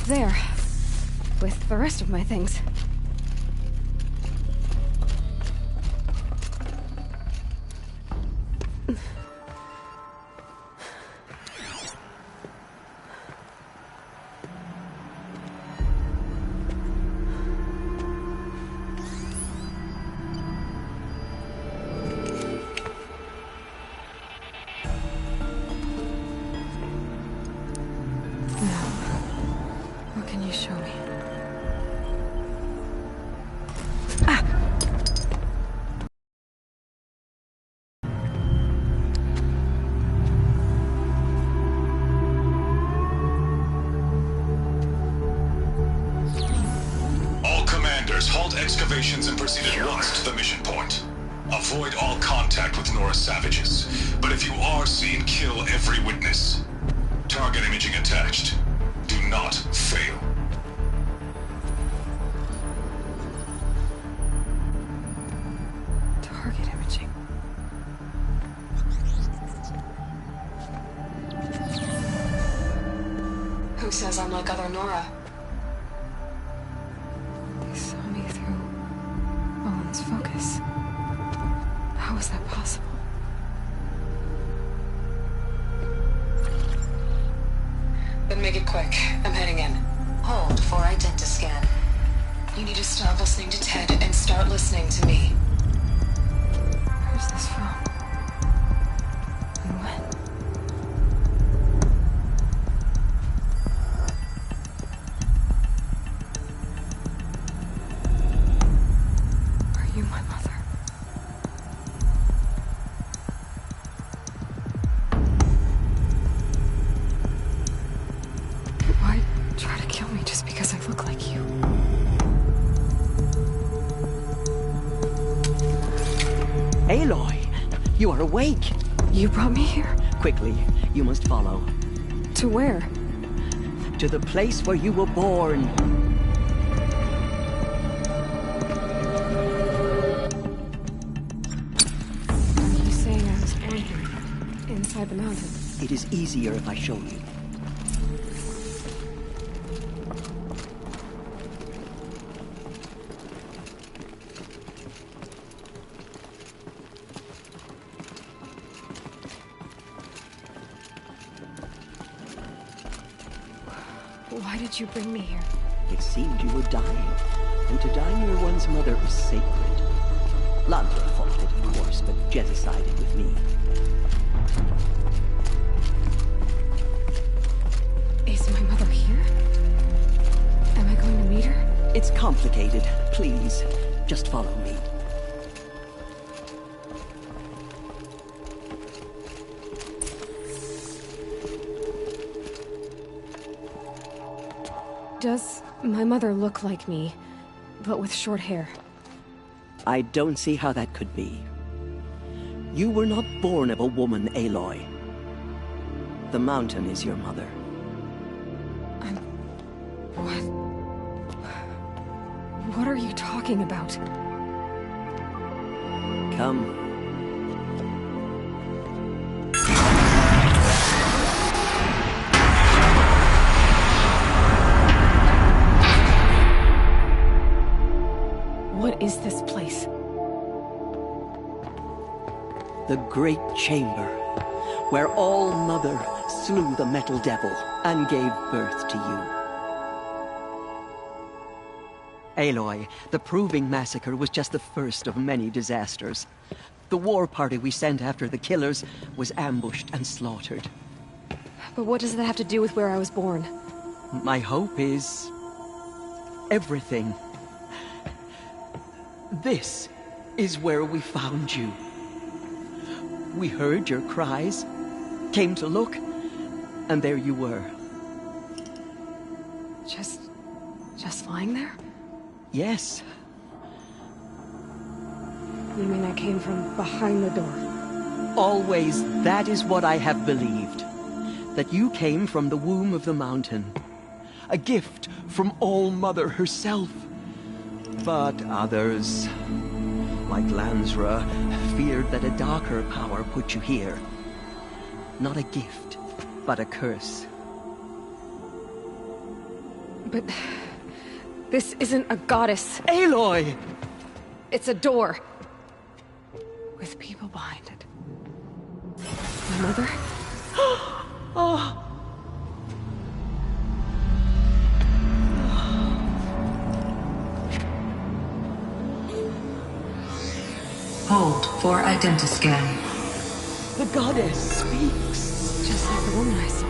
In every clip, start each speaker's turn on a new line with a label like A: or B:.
A: there. With the rest of my things.
B: Halt excavations and proceed at once to the mission point. Avoid all contact with Nora savages, but if you are seen, kill every witness. Target imaging attached. Do not fail.
A: Target imaging.
C: Who says I'm like other Nora?
A: Focus. How is that possible?
C: Then make it quick. I'm heading in. Hold for identiscan. You need to stop listening to Ted and start listening to me.
A: Where's this from? And when? My mother. Why try to kill me just because I look like you?
D: Aloy, you are awake.
A: You brought me here?
D: Quickly, you must follow.
A: To where?
D: To the place where you were born.
A: Inside the mountain.
D: It is easier if I show you.
A: Why did you bring me here?
D: It seemed you were dying, and to die near one's mother is sacred. Landra fought it, of course, but genocided with me.
A: Is my mother here? Am I going to meet her?
D: It's complicated. Please, just follow me.
A: Does my mother look like me, but with short hair?
D: I don't see how that could be. You were not born of a woman, Aloy. The mountain is your mother.
A: What? What are you talking about?
D: Come.
A: What is this place?
D: The Great Chamber, where All-Mother slew the Metal Devil and gave birth to you. Aloy, the Proving Massacre was just the first of many disasters. The war party we sent after the killers was ambushed and slaughtered.
A: But what does that have to do with where I was born?
D: My hope is... everything. This is where we found you. We heard your cries, came to look, and there you were.
A: Just lying there?
D: Yes.
A: You mean I came from behind the door?
D: Always, that is what I have believed. That you came from the womb of the mountain. A gift from All-Mother herself. But others, like Lansra, feared that a darker power put you here. Not a gift, but a curse.
A: But this isn't a goddess.
D: Aloy!
A: It's a door. With people behind it. My mother?
D: Oh.
C: Hold for identiscan.
D: The goddess speaks.
A: Just like the woman I saw.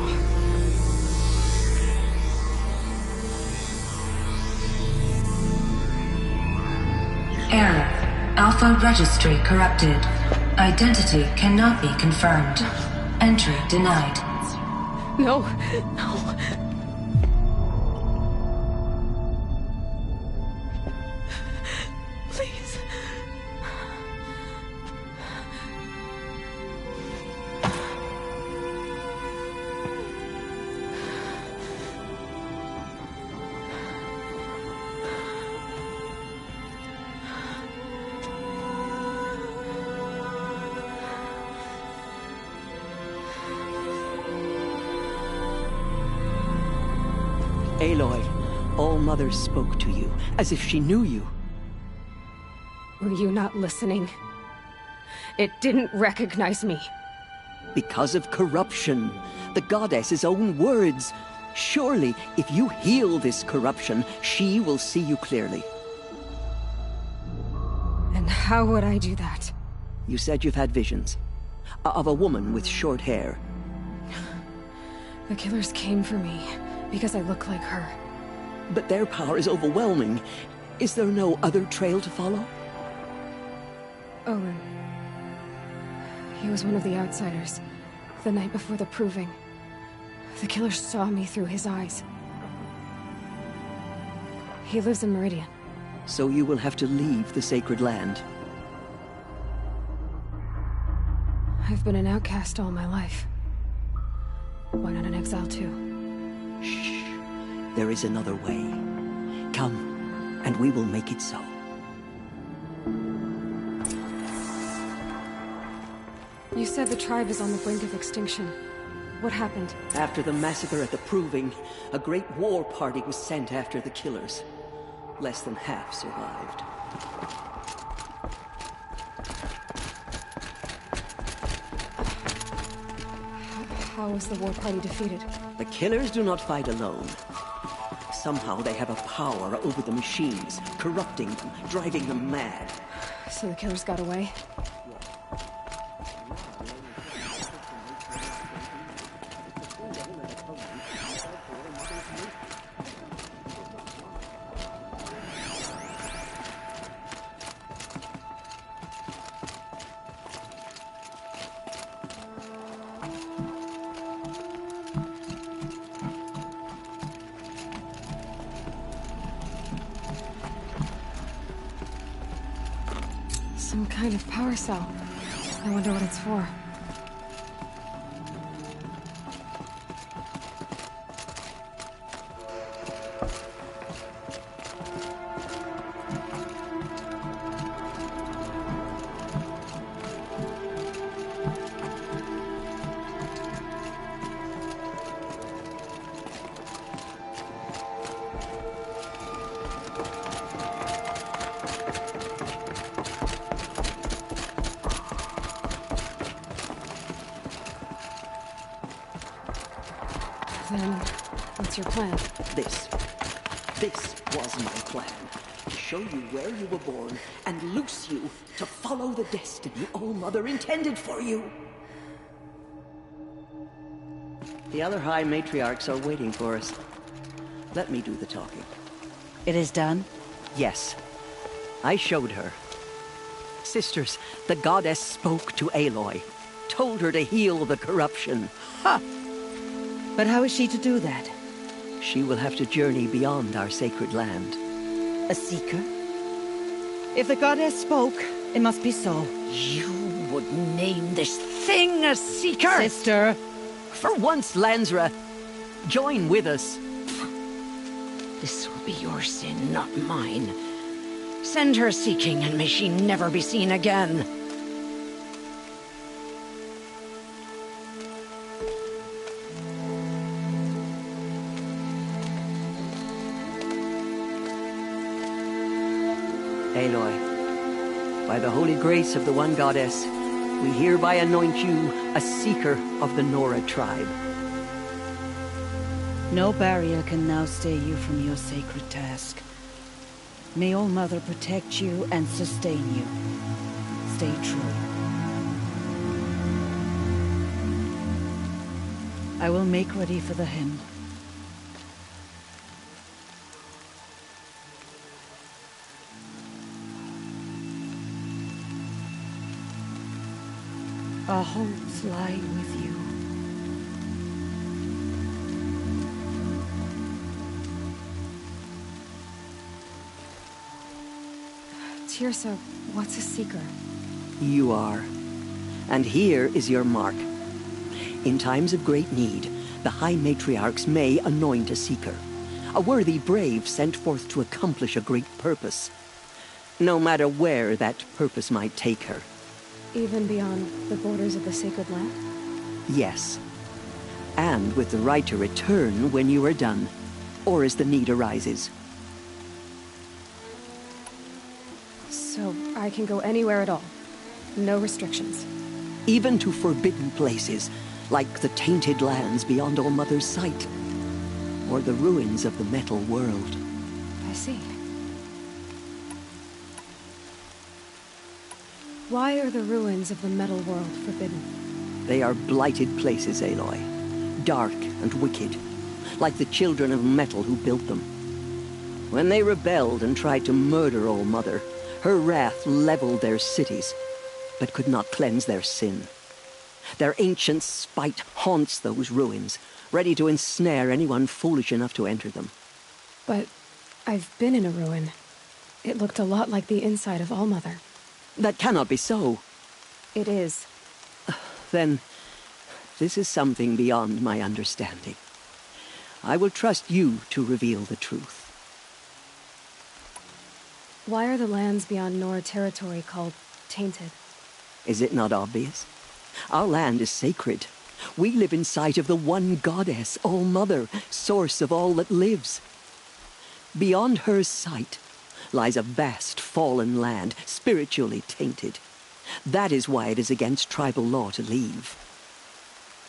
C: Error. Alpha registry corrupted. Identity cannot be confirmed. Entry denied.
A: No, no. Please.
D: Aloy, All-Mother spoke to you, as if she knew you.
A: Were you not listening? It didn't recognize me.
D: Because of corruption. The goddess's own words. Surely, if you heal this corruption, she will see you clearly.
A: And how would I do that?
D: You said you've had visions. Of a woman with short hair.
A: The killers came for me because I look like her.
D: But their power is overwhelming. Is there no other trail to follow?
A: Owen. He was one of the outsiders. The night before the proving. The killer saw me through his eyes. He lives in Meridian.
D: So you will have to leave the sacred land.
A: I've been an outcast all my life. Why not an exile too?
D: Shh. There is another way. Come, and we will make it so.
A: You said the tribe is on the brink of extinction. What happened?
D: After the massacre at the Proving, a great war party was sent after the killers. Less than half survived.
A: How was the war party defeated?
D: The killers do not fight alone. Somehow they have a power over the machines, corrupting them, driving them mad.
A: So the killers got away? Some kind of power cell. I wonder what it's for. Then, what's your plan?
D: This was my plan. To show you where you were born and loose you to follow the destiny All-Mother intended for you. The other High Matriarchs are waiting for us. Let me do the talking.
E: It is done?
D: Yes. I showed her. Sisters, the goddess spoke to Aloy. Told her to heal the corruption. Ha!
E: But how is she to do that?
D: She will have to journey beyond our sacred land.
E: A seeker? If the goddess spoke, it must be so.
F: You would name this thing a seeker?
E: Sister!
D: For once, Lansra, join with us.
F: This will be your sin, not mine. Send her seeking, and may she never be seen again.
D: Aloy, by the holy grace of the One Goddess, we hereby anoint you a Seeker of the Nora tribe.
E: No barrier can now stay you from your sacred task. May All Mother protect you and sustain you. Stay true. I will make ready for the hymn. Our hopes lie with you.
A: Tirsa, what's a Seeker?
D: You are. And here is your mark. In times of great need, the High Matriarchs may anoint a Seeker. A worthy brave sent forth to accomplish a great purpose. No matter where that purpose might take her.
A: Even beyond the borders of the sacred land?
D: Yes. And with the right to return when you are done, or as the need arises.
A: So I can go anywhere at all? No restrictions?
D: Even to forbidden places, like the tainted lands beyond All Mother's sight. Or the ruins of the metal world.
A: I see. Why are the ruins of the metal world forbidden?
D: They are blighted places, Aloy. Dark and wicked. Like the children of metal who built them. When they rebelled and tried to murder All Mother, her wrath leveled their cities, but could not cleanse their sin. Their ancient spite haunts those ruins, ready to ensnare anyone foolish enough to enter them.
A: But I've been in a ruin. It looked a lot like the inside of All Mother.
D: That cannot be so.
A: It is.
D: Then, this is something beyond my understanding. I will trust you to reveal the truth.
A: Why are the lands beyond Nora territory called tainted?
D: Is it not obvious? Our land is sacred. We live in sight of the One Goddess, All Mother, source of all that lives. Beyond her sight lies a vast fallen land, spiritually tainted. That is why it is against tribal law to leave.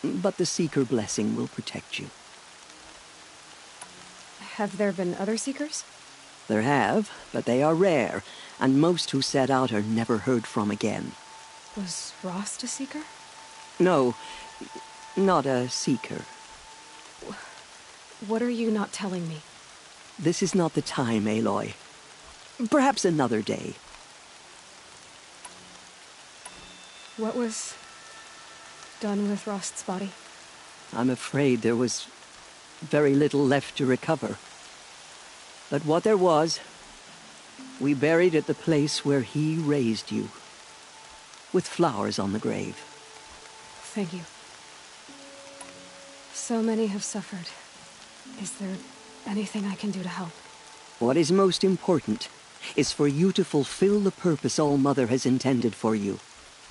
D: But the Seeker blessing will protect you.
A: Have there been other Seekers?
D: There have, but they are rare, and most who set out are never heard from again.
A: Was Rost a Seeker?
D: No, not a Seeker.
A: What are you not telling me?
D: This is not the time, Aloy. Perhaps another day.
A: What was done with Rost's body?
D: I'm afraid there was very little left to recover. But what there was, we buried at the place where he raised you, with flowers on the grave.
A: Thank you. So many have suffered. Is there anything I can do to help?
D: What is most important is for you to fulfill the purpose All Mother has intended for you.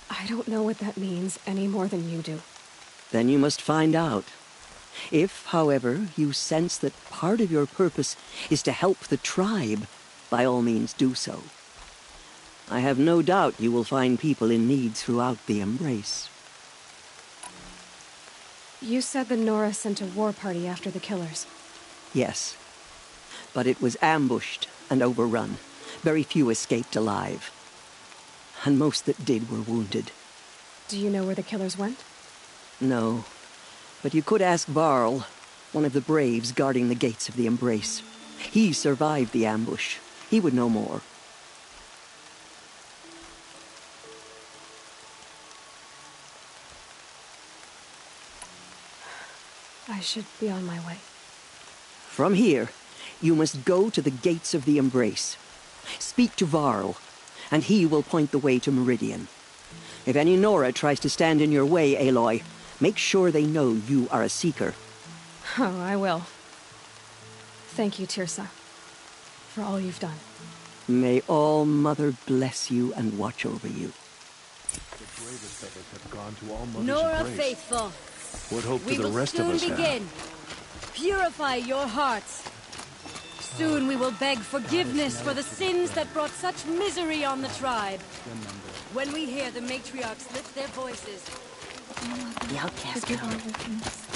A: I don't know what that means any more than you do.
D: Then you must find out. If, however, you sense that part of your purpose is to help the tribe, by all means do so. I have no doubt you will find people in need throughout the Embrace.
A: You said the Nora sent a war party after the killers.
D: Yes, but it was ambushed and overrun. Very few escaped alive. And most that did were wounded.
A: Do you know where the killers went?
D: No, but you could ask Varl, one of the braves guarding the gates of the Embrace. He survived the ambush. He would know more.
A: I should be on my way.
D: From here, you must go to the gates of the Embrace. Speak to Varl, and he will point the way to Meridian. If any Nora tries to stand in your way, Aloy, make sure they know you are a Seeker.
A: Oh, I will. Thank you, Tirsa, for all you've done.
D: May All Mother bless you and watch over you.
G: The bravest of us have gone to All Mother's
H: Nora
G: embrace.
H: faithful,
G: What hope
H: we
G: do the
H: will
G: rest of
H: soon
G: us
H: begin.
G: have?
H: Purify your hearts.
E: Soon we will beg forgiveness for the sins that brought such misery on the tribe. When we hear the matriarchs lift their voices.
H: The outcast girl.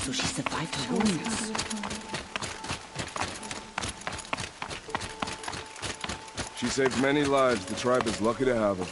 H: So she survived her wounds.
I: She saved many lives. The tribe is lucky to have her.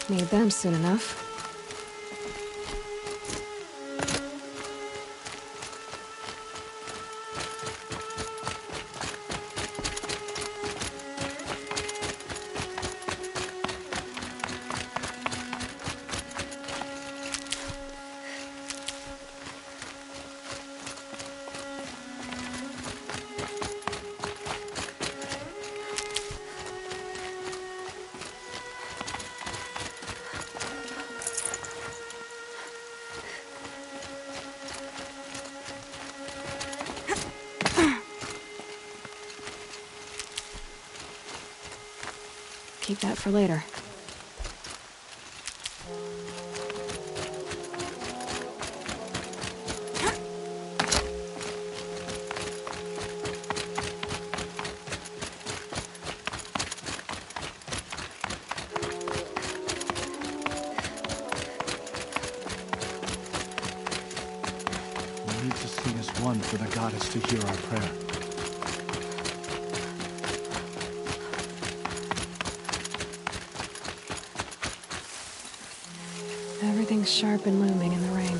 A: Need them soon enough. Keep that for later.
G: We need to sing as one for the goddess to hear our prayer.
A: Everything's sharp and looming in the rain.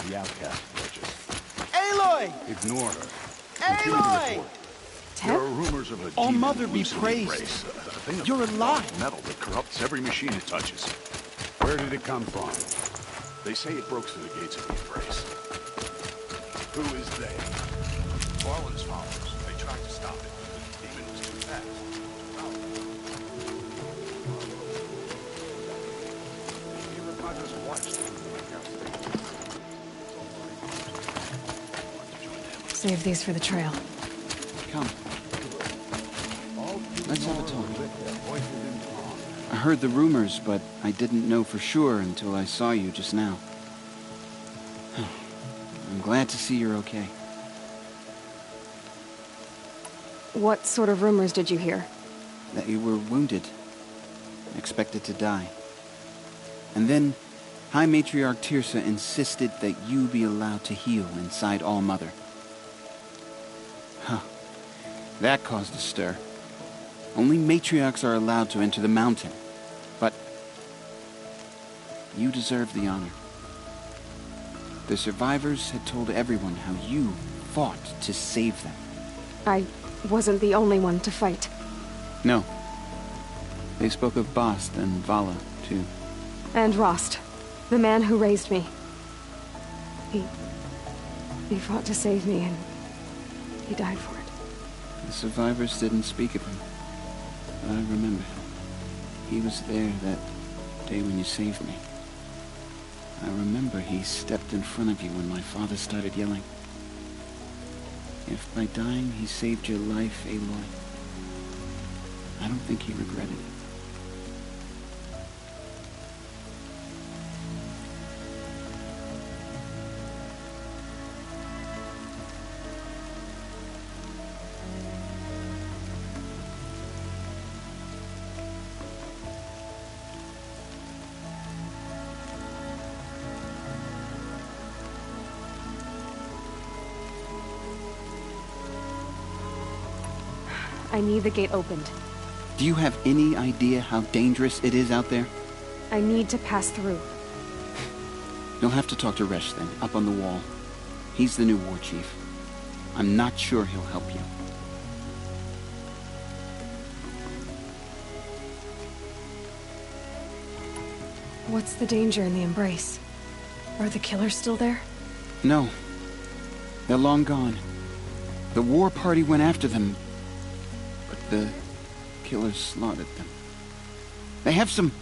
G: The outcast purchase.
J: Aloy!
G: Ignore her.
J: Aloy!
G: There are rumors of a
J: All
G: demon
J: Mother be
G: loosening
J: praised.
G: race, a thing of
J: You're alive.
G: metal that corrupts every machine it touches. Where did it come from? They say it broke through the gates of the Embrace. Who is they? Orlan's followers. They tried to stop it, but the demon was too fast.
A: Save these for the trail.
K: Come. Let's have a talk. I heard the rumors, but I didn't know for sure until I saw you just now. I'm glad to see you're okay.
A: What sort of rumors did you hear?
K: That you were wounded. Expected to die. And then, High Matriarch Tirsa insisted that you be allowed to heal inside All Mother. Huh. That caused a stir. Only matriarchs are allowed to enter the mountain. But you deserve the honor. The survivors had told everyone how you fought to save them.
A: I wasn't the only one to fight.
K: No. They spoke of Bast and Vala, too.
A: And Rost, the man who raised me. He fought to save me, and he died for it.
K: The survivors didn't speak of him. But I remember him. He was there that day when you saved me. I remember he stepped in front of you when my father started yelling. If by dying he saved your life, Aloy, I don't think he regretted it.
A: I need the gate opened.
K: Do you have any idea how dangerous it is out there?
A: I need to pass through.
K: You'll have to talk to Resh then, up on the wall. He's the new war chief. I'm not sure he'll help you.
A: What's the danger in the Embrace? Are the killers still there?
K: No. They're long gone. The war party went after them, but the killers slaughtered them. They have some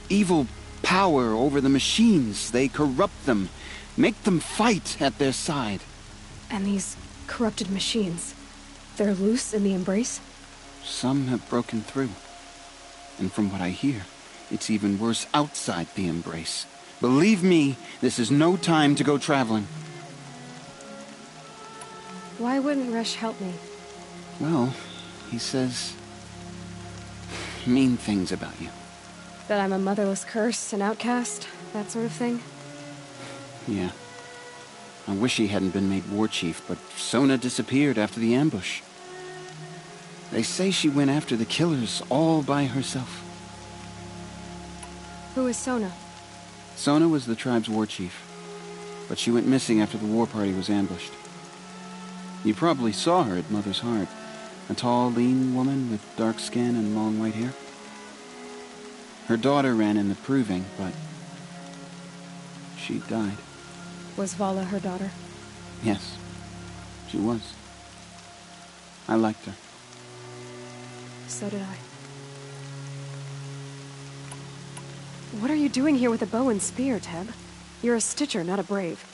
K: evil power over the machines. They corrupt them, make them fight at their side.
A: And these corrupted machines, they're loose in the Embrace?
K: Some have broken through. And from what I hear, it's even worse outside the Embrace. Believe me, this is no time to go traveling.
A: Why wouldn't Resh help me?
K: Well, he says mean things about you.
A: That I'm a motherless curse, an outcast, that sort of thing?
K: Yeah. I wish he hadn't been made war chief, but Sona disappeared after the ambush. They say she went after the killers all by herself.
A: Who is Sona?
K: Sona was the tribe's war chief, but she went missing after the war party was ambushed. You probably saw her at Mother's Heart. A tall, lean woman with dark skin and long white hair. Her daughter ran in the proving, but she died.
A: Was Vala her daughter?
K: Yes, she was. I liked her.
A: So did I. What are you doing here with a bow and spear, Teb? You're a Stitcher, not a Brave.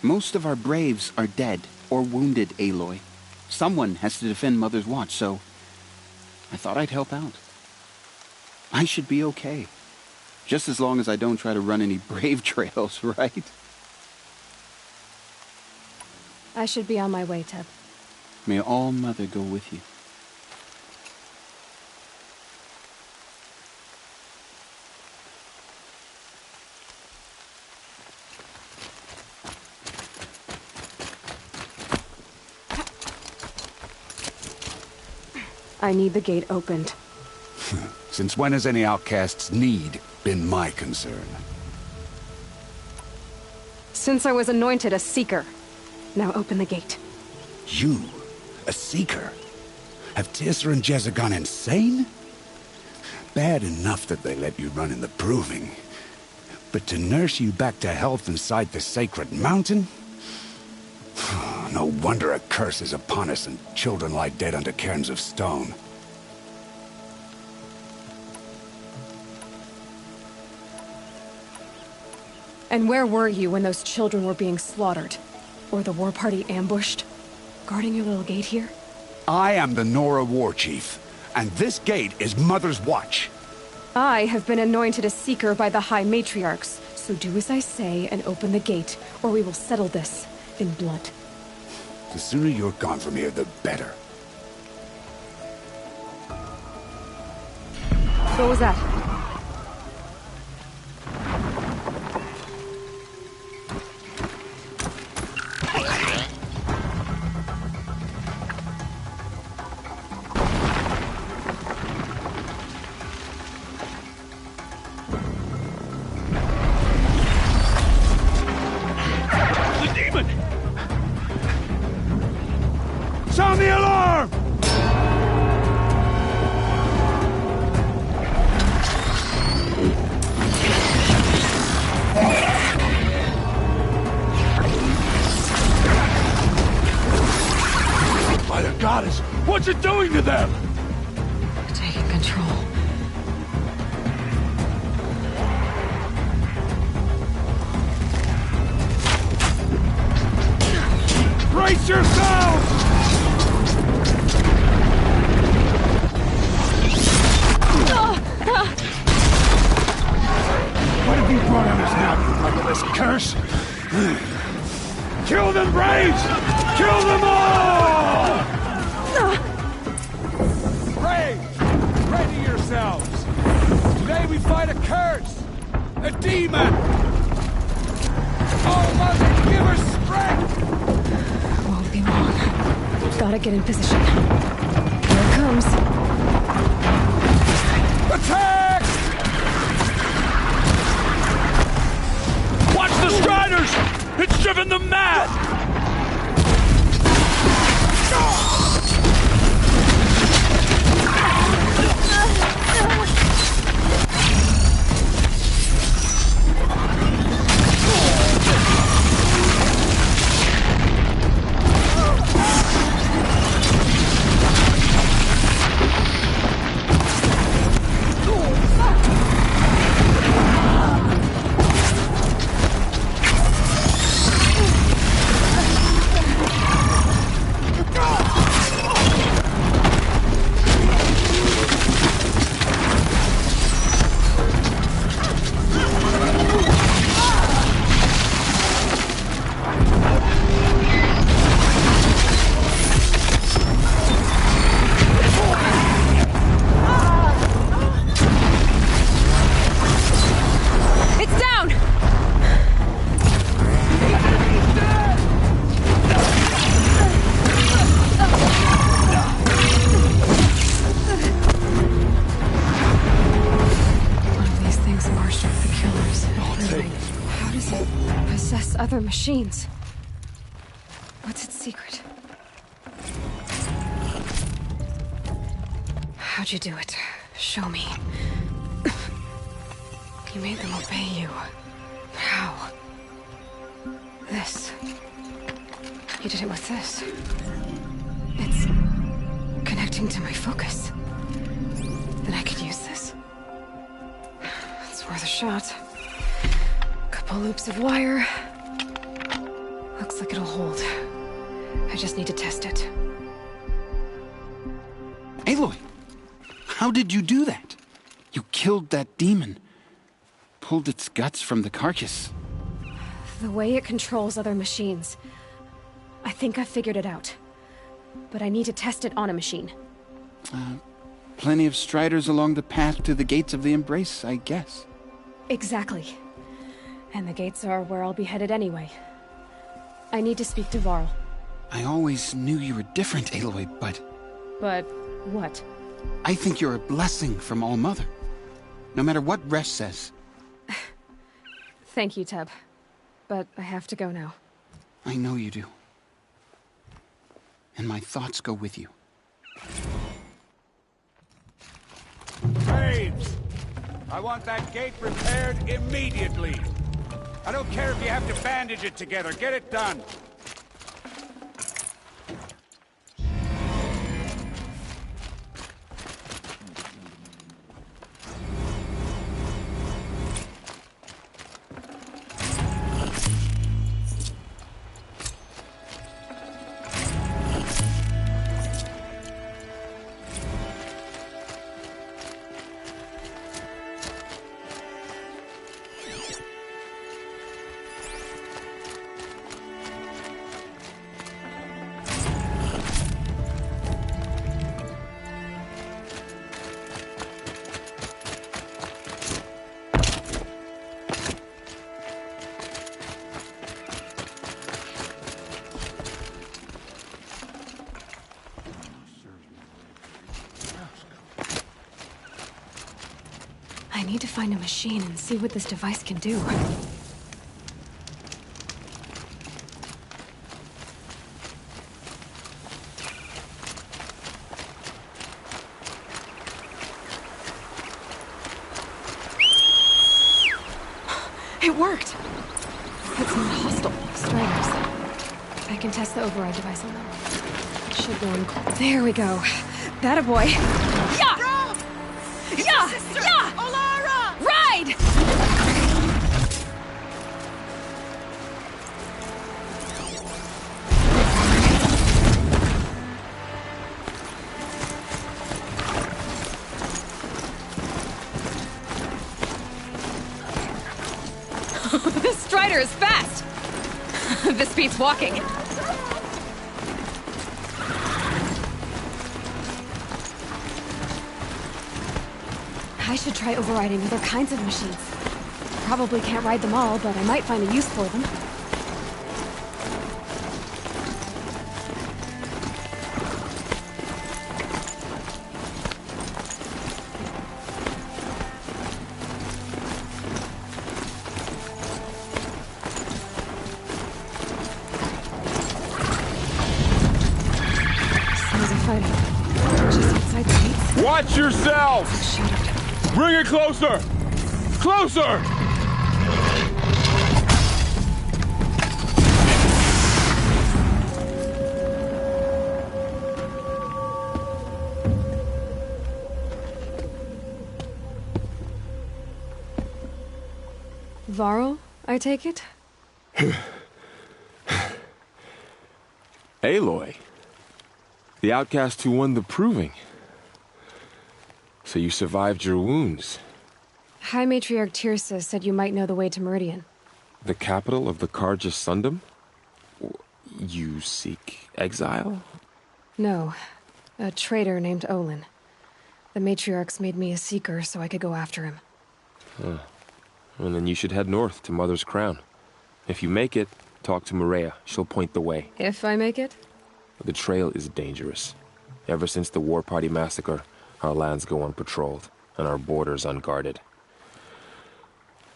K: Most of our Braves are dead or wounded, Aloy. Someone has to defend Mother's Watch, so I thought I'd help out. I should be okay. Just as long as I don't try to run any Brave trails, right?
A: I should be on my way, Teb.
K: May All Mother go with you.
A: I need the gate opened.
G: Since when has any outcast's need been my concern?
A: Since I was anointed a Seeker. Now open the gate.
G: You? A Seeker? Have Tissa and Jezza gone insane? Bad enough that they let you run in the proving. But to nurse you back to health inside the sacred mountain? No wonder a curse is upon us and children lie dead under cairns of stone.
A: And where were you when those children were being slaughtered? Or the war party ambushed? Guarding your little gate here?
G: I am the Nora War Chief, and this gate is Mother's Watch.
A: I have been anointed a Seeker by the High Matriarchs, so do as I say and open the gate, or we will settle this in blood.
G: The sooner you're gone from here, the better.
A: What was that?
G: Sound the alarm! By the goddess, what's it doing to them?
C: Taking control.
G: Brace yourselves! What have you brought on us now, you motherless curse? Kill them, Braves! Kill them all! Braves, ready yourselves! Today we fight a curse! A demon! Oh, Mother, give her strength!
A: Won't be long. Gotta get in position. Here it comes.
L: Attack! Watch the Striders! It's driven them mad!
A: Other machines. What's its secret? How'd you do it? Show me. You made them obey you. How? This. You did it with this. It's connecting to my focus. Then I could use this. It's worth a shot. Couple loops of wire. Looks like it'll hold. I just need to test it.
K: Aloy! How did you do that? You killed that demon. Pulled its guts from the carcass.
A: The way it controls other machines. I think I figured it out. But I need to test it on a machine.
K: Plenty of Striders along the path to the gates of the Embrace, I guess.
A: Exactly. And the gates are where I'll be headed anyway. I need to speak to Varl.
K: I always knew you were different, Aloy, but...
A: But what?
K: I think you're a blessing from All Mother. No matter what Resh says.
A: Thank you, Teb. But I have to go now.
K: I know you do. And my thoughts go with you.
L: Graves! I want that gate repaired immediately. I don't care if you have to bandage it together. Get it done.
A: I need to find a machine and see what this device can do. It worked! It's not hostile. Striders. I can test the override device on them. It should go in. There we go. That a boy. Yeah! Yeah! Yeah! Olara! Ride! This Strider is fast! This beats walking. I should try overriding other kinds of machines. Probably can't ride them all, but I might find a use for them.
I: Watch yourself! Bring it closer! Closer!
A: Varl, I take it?
I: Aloy. The outcast who won the proving. So you survived your wounds.
A: High Matriarch Tirsa said you might know the way to Meridian.
I: The capital of the Carja Sundom? You seek exile?
A: No. A traitor named Olin. The Matriarchs made me a seeker so I could go after him.
I: Huh. And then you should head north to Mother's Crown. If you make it, talk to Maria. She'll point the way.
A: If I make it?
I: The trail is dangerous. Ever since the War Party massacre, our lands go unpatrolled, and our borders unguarded.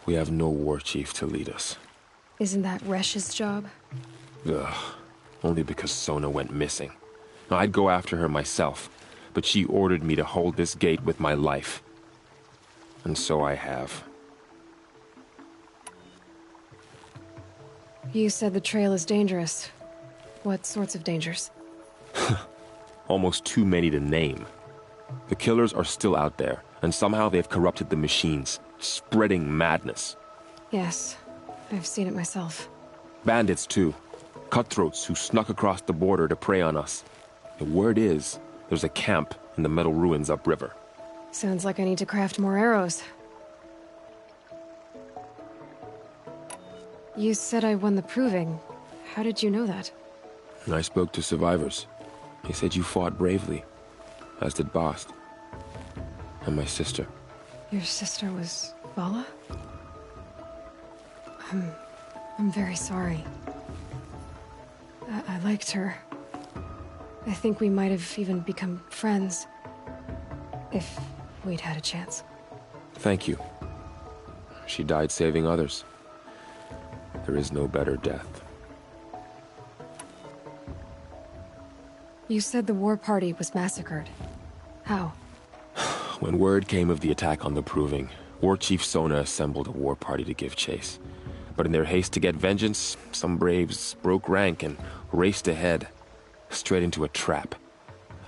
I: We have no war chief to lead us.
A: Isn't that Resh's job?
I: Ugh. Only because Sona went missing. I'd go after her myself, but she ordered me to hold this gate with my life. And so I have.
A: You said the trail is dangerous. What sorts of dangers?
I: Almost too many to name. The killers are still out there, and somehow they've corrupted the machines, spreading madness.
A: Yes, I've seen it myself.
I: Bandits, too. Cutthroats who snuck across the border to prey on us. The word is, there's a camp in the metal ruins upriver.
A: Sounds like I need to craft more arrows. You said I won the proving. How did you know that?
I: I spoke to survivors. They said you fought bravely, as did Bast. And my sister.
A: Your sister was Vala? I'm very sorry. I liked her. I think we might have even become friends. If we'd had a chance.
I: Thank you. She died saving others. There is no better death.
A: You said the war party was massacred. How?
I: When word came of the attack on the Proving, War Chief Sona assembled a war party to give chase. But in their haste to get vengeance, some braves broke rank and raced ahead, straight into a trap.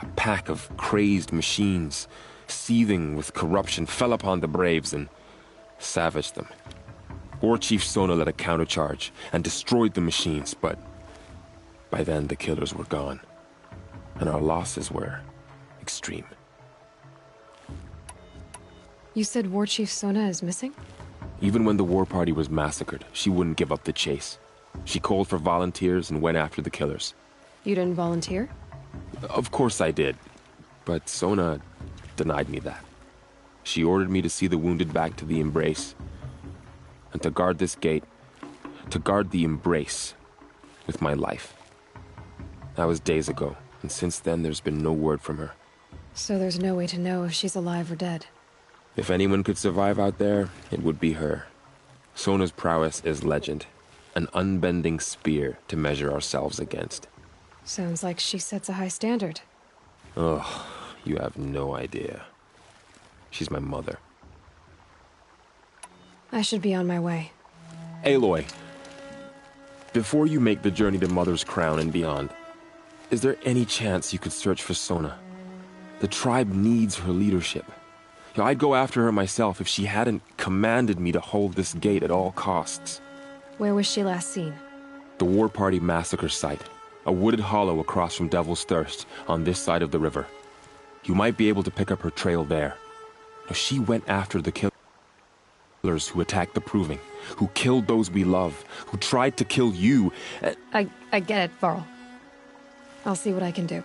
I: A pack of crazed machines, seething with corruption, fell upon the braves and savaged them. War Chief Sona led a countercharge and destroyed the machines, but by then the killers were gone, and our losses were extreme.
A: You said War Chief Sona is missing?
I: Even when the war party was massacred, she wouldn't give up the chase. She called for volunteers and went after the killers.
A: You didn't volunteer?
I: Of course I did, but Sona denied me that. She ordered me to see the wounded back to the Embrace, and to guard this gate, to guard the Embrace with my life. That was days ago, and since then there's been no word from her.
A: So there's no way to know if she's alive or dead.
I: If anyone could survive out there, it would be her. Sona's prowess is legend, an unbending spear to measure ourselves against.
A: Sounds like she sets a high standard.
I: Oh, you have no idea. She's my mother.
A: I should be on my way.
I: Aloy, before you make the journey to Mother's Crown and beyond, is there any chance you could search for Sona? The tribe needs her leadership. I'd go after her myself if she hadn't commanded me to hold this gate at all costs.
A: Where was she last seen?
I: The War Party massacre site. A wooded hollow across from Devil's Thirst, on this side of the river. You might be able to pick up her trail there. She went after the killers who attacked the Proving, who killed those we love, who tried to kill you.
A: I get it, Varl. I'll see what I can do.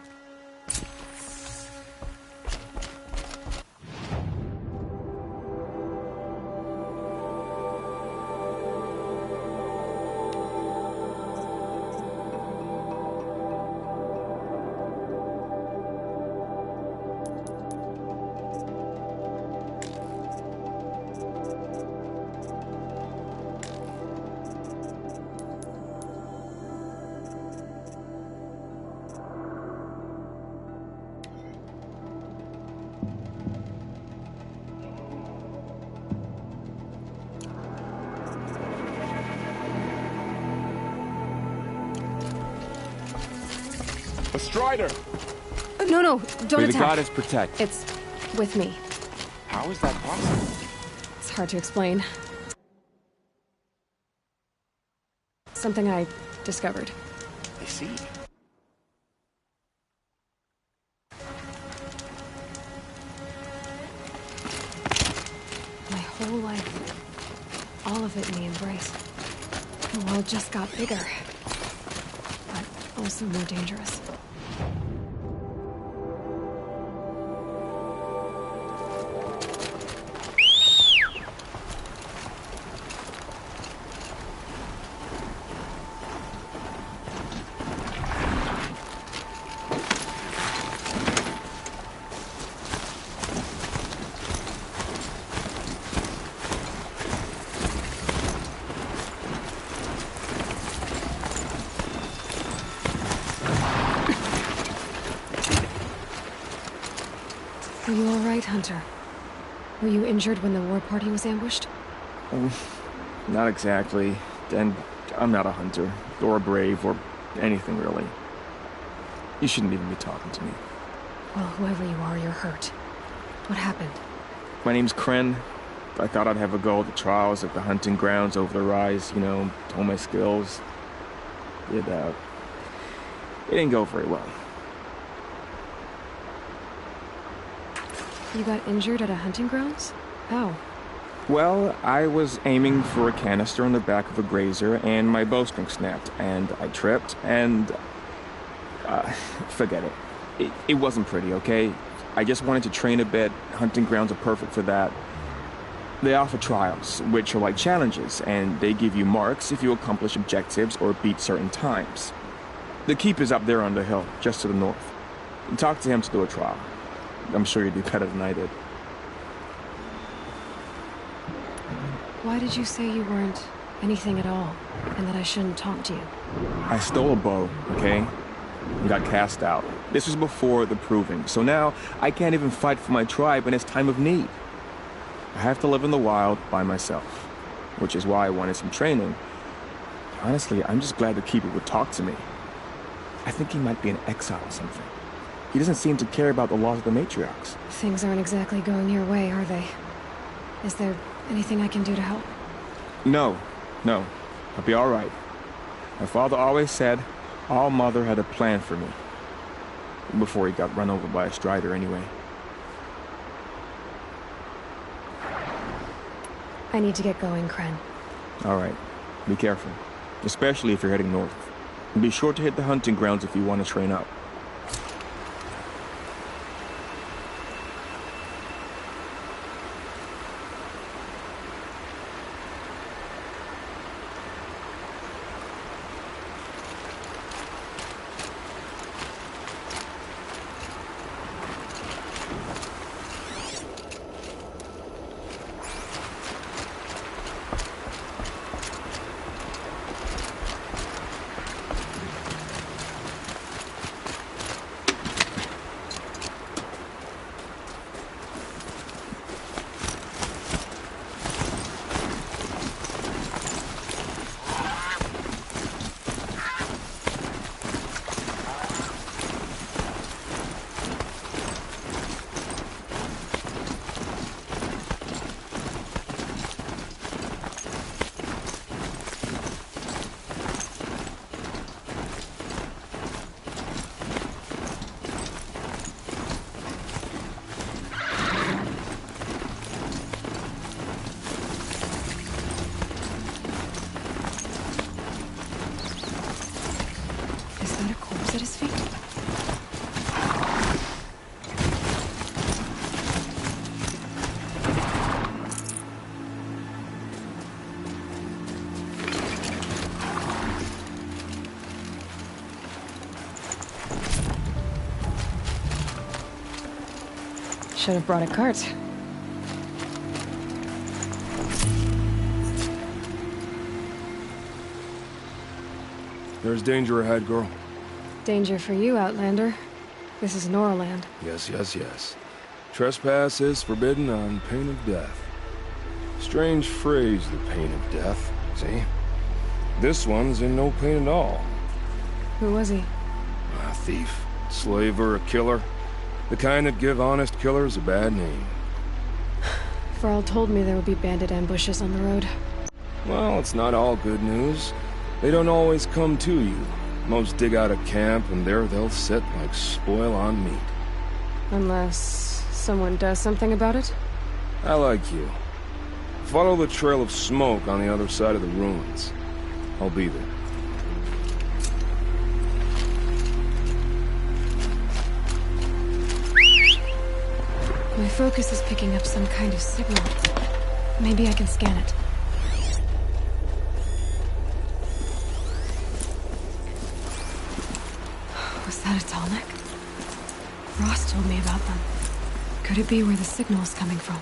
I: A Strider!
A: No, don't
I: May
A: attack.
I: the goddess protect.
A: It's with me.
I: How is that possible?
A: It's hard to explain. Something I discovered.
I: I see.
A: My whole life, all of it in the embrace. The world just got bigger, but also more dangerous. Are you all right, Hunter? Were you injured when the war party was ambushed?
M: Not exactly. And I'm not a hunter, or a brave, or anything really. You shouldn't even be talking to me.
A: Well, whoever you are, you're hurt. What happened?
M: My name's Kren. I thought I'd have a go at the trials at the hunting grounds over the rise, you know, hone my skills. It didn't go very well.
A: You got injured at a hunting grounds? How?
M: Well, I was aiming for a canister on the back of a grazer, and my bowstring snapped, and I tripped, and... forget it. It wasn't pretty, okay? I just wanted to train a bit. Hunting grounds are perfect for that. They offer trials, which are like challenges, and they give you marks if you accomplish objectives or beat certain times. The keep is up there on the hill, just to the north. Talk to him to do a trial. I'm sure you'd do better than I did.
A: Why did you say you weren't anything at all, and that I shouldn't talk to you?
M: I stole a bow, okay? And got cast out. This was before the proving, so now I can't even fight for my tribe in its time of need. I have to live in the wild by myself, which is why I wanted some training. Honestly, I'm just glad the Keeper would talk to me. I think he might be in exile or something. He doesn't seem to care about the laws of the matriarchs.
A: Things aren't exactly going your way, are they? Is there anything I can do to help?
M: No. I'll be all right. My father always said All Mother had a plan for me. Before he got run over by a Strider, anyway.
A: I need to get going, Kren.
M: All right. Be careful. Especially if you're heading north. And be sure to hit the hunting grounds if you want to train up.
A: At his feet. Should have brought a cart.
N: There's danger ahead, girl.
A: Danger for you, Outlander. This is Norland.
N: Yes. Trespass is forbidden on pain of death. Strange phrase, the pain of death, see? This one's in no pain at all.
A: Who was he?
N: A thief. Slaver, a killer. The kind that give honest killers a bad name.
A: Varl told me there would be bandit ambushes on the road.
N: Well, it's not all good news. They don't always come to you. Most dig out a camp, and there they'll sit like spoil on meat.
A: Unless someone does something about it?
N: I like you. Follow the trail of smoke on the other side of the ruins. I'll be there.
A: My focus is picking up some kind of signal. Maybe I can scan it. Was that a Tallneck? Ross told me about them. Could it be where the signal is coming from?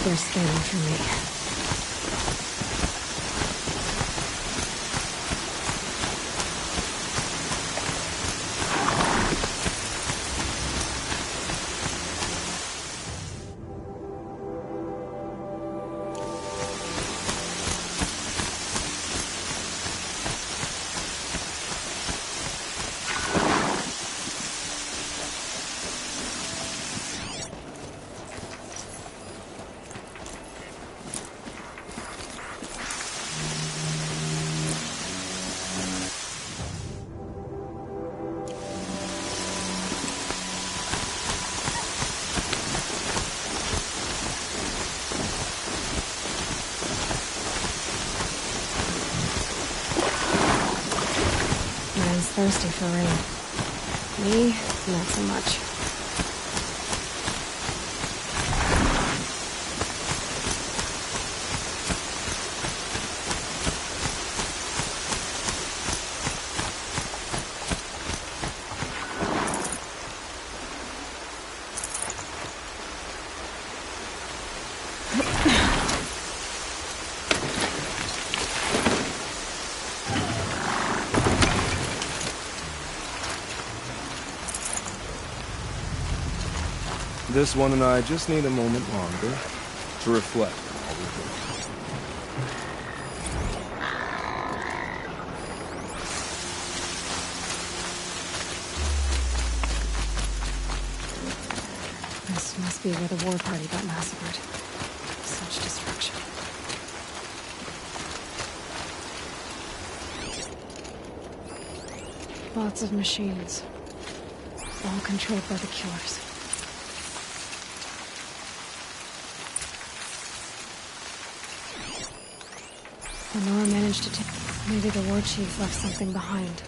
A: They're scanning for me. Thirsty for rain. Me, not so much.
N: This one and I just need a moment longer to reflect on all we've done.
A: This must be where the war party got massacred. Such destruction. Lots of machines. All controlled by the killers. Lenore managed to take... Maybe the war chief left something behind.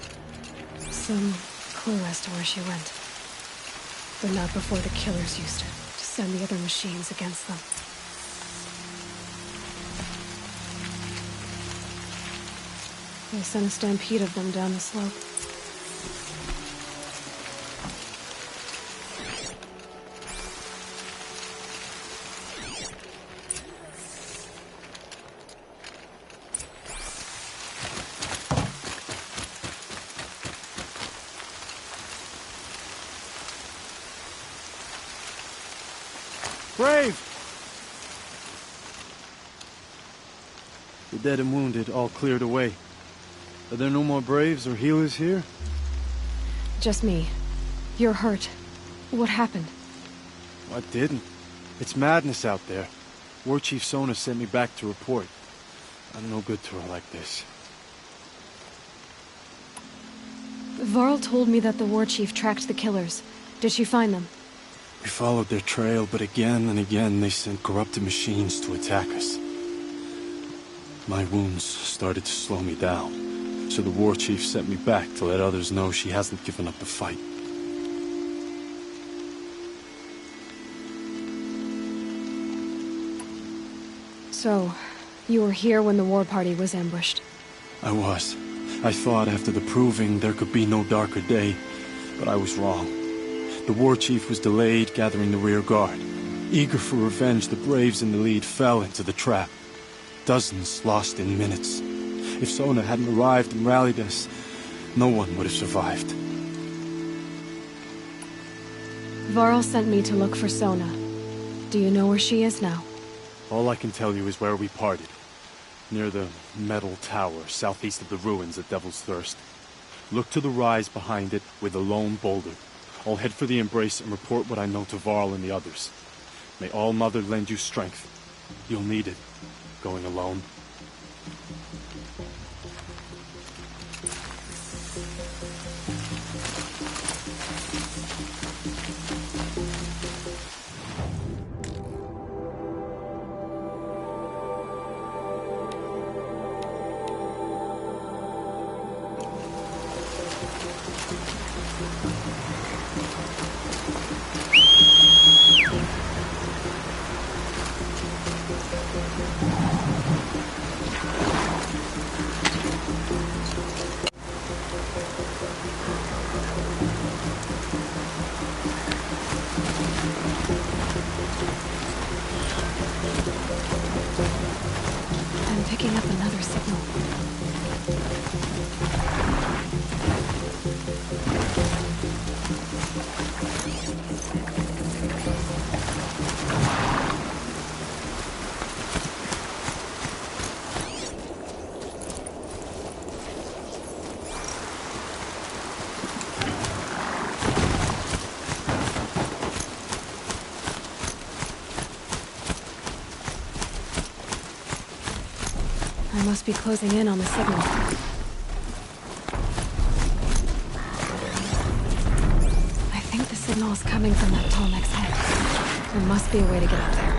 A: Some clue as to where she went. But not before the killers used it to send the other machines against them. They sent a stampede of them down the slope.
O: Brave! The dead and wounded all cleared away. Are there no more Braves or healers here?
A: Just me. You're hurt. What happened?
O: I didn't. It's madness out there. War Chief Sona sent me back to report. I'm no good to her like this.
A: Varl told me that the war chief tracked the killers. Did she find them?
O: We followed their trail, but again and again they sent corrupted machines to attack us. My wounds started to slow me down, so the war chief sent me back to let others know she hasn't given up the fight.
A: So, you were here when the war party was ambushed?
O: I was. I thought after the proving there could be no darker day, but I was wrong. The war chief was delayed gathering the rear guard. Eager for revenge, the Braves in the lead fell into the trap. Dozens lost in minutes. If Sona hadn't arrived and rallied us, no one would have survived.
A: Varl sent me to look for Sona. Do you know where she is now?
O: All I can tell you is where we parted. Near the metal tower, southeast of the ruins at Devil's Thirst. Look to the rise behind it with a lone boulder. I'll head for the embrace and report what I know to Varl and the others. May All Mother lend you strength. You'll need it, going alone.
A: I'm picking up another signal. I must be closing in on the signal. I think the signal is coming from that tall next head. There must be a way to get up there.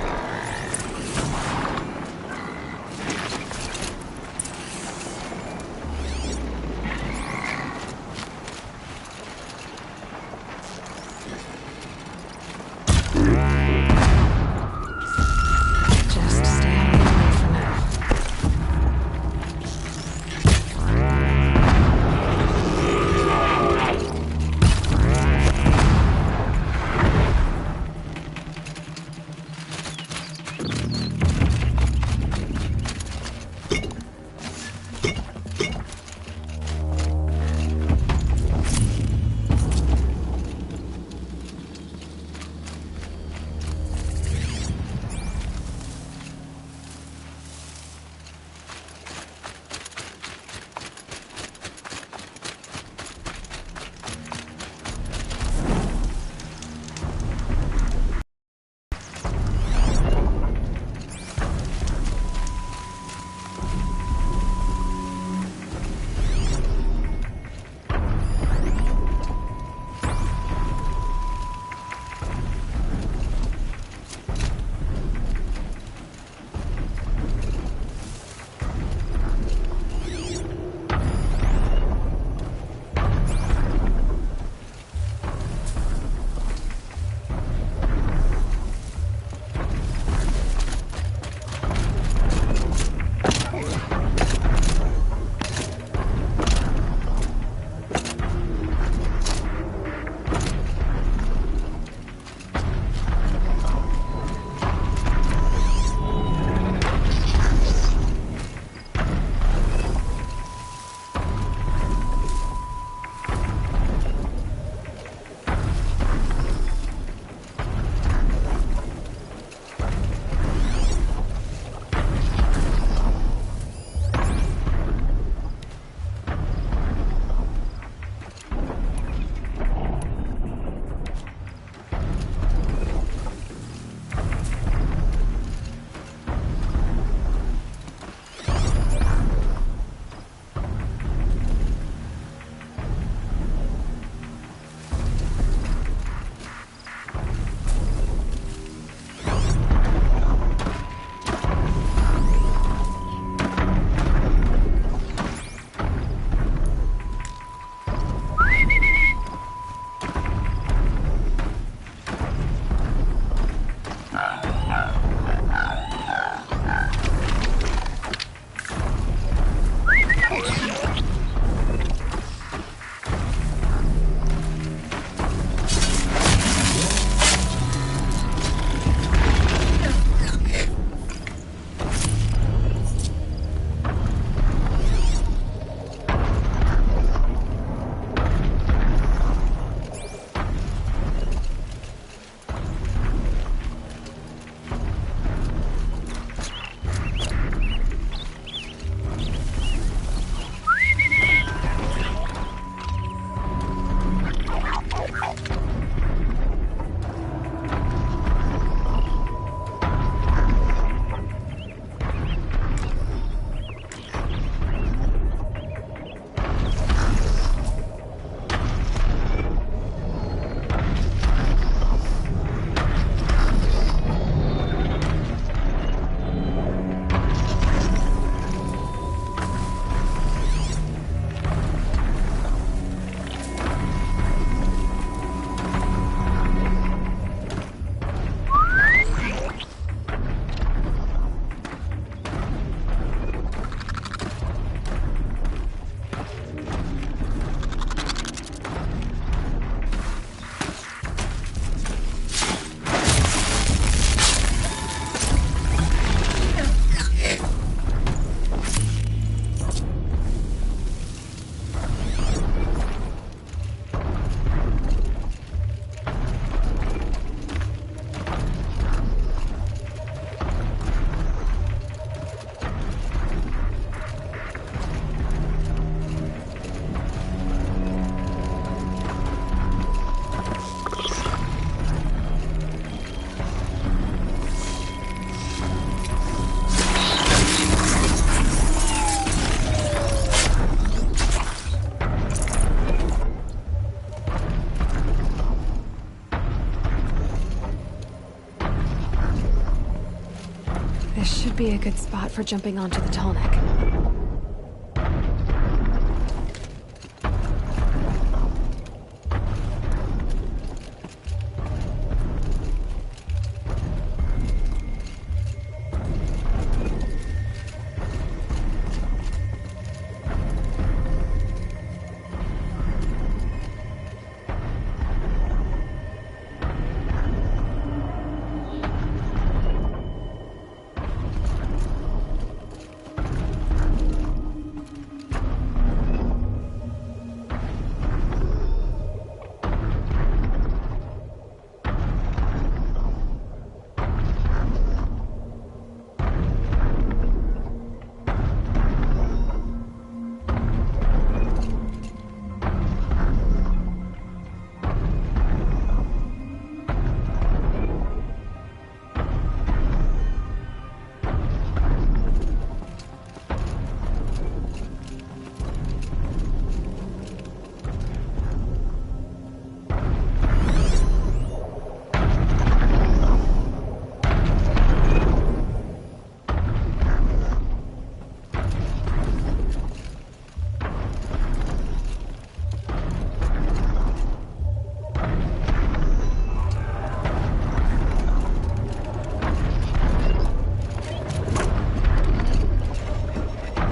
A: be a good spot for jumping onto the tall neck.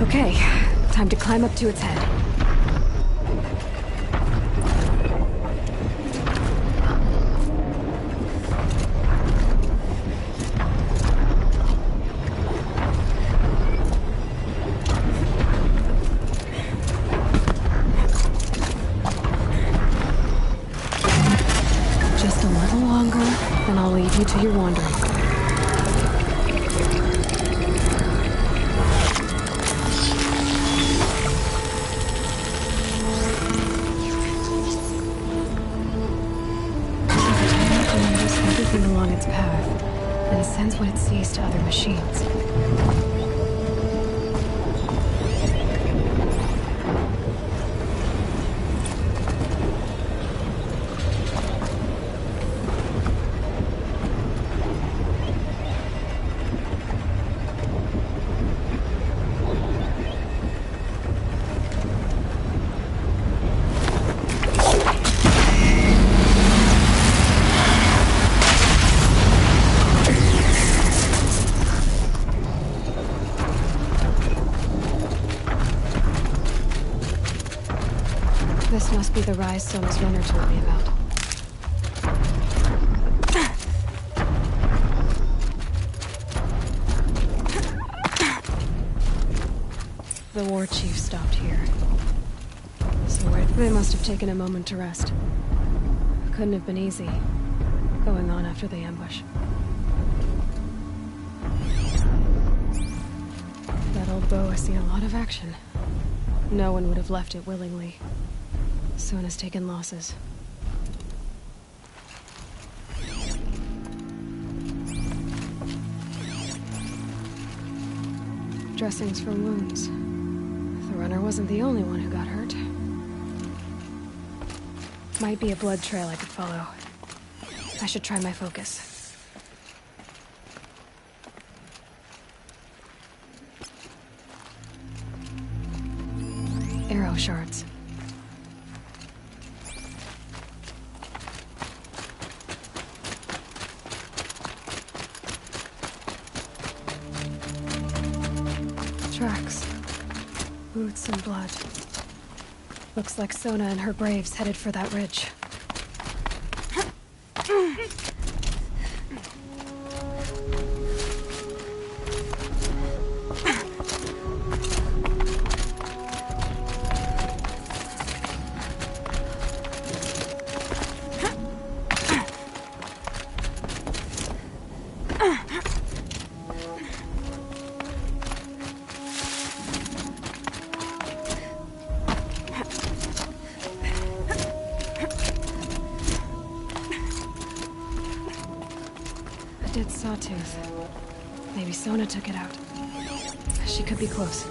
A: Okay, time to climb up to its head. Just a little longer, then I'll leave you to your wandering. Along its path, and sends what it sees to other machines. This must be the rise Sona's runner told me about. The war chief stopped here. So they must have taken a moment to rest. Couldn't have been easy, going on after the ambush. That old bow has seen a lot of action. No one would have left it willingly. Sona's taken losses. Dressings for wounds. The runner wasn't the only one who got hurt. Might be a blood trail I could follow. I should try my focus. Arrow shards. Tracks. Boots and blood. Looks like Sona and her braves headed for that ridge. Dead sawtooth. Maybe Sona took it out. She could be close.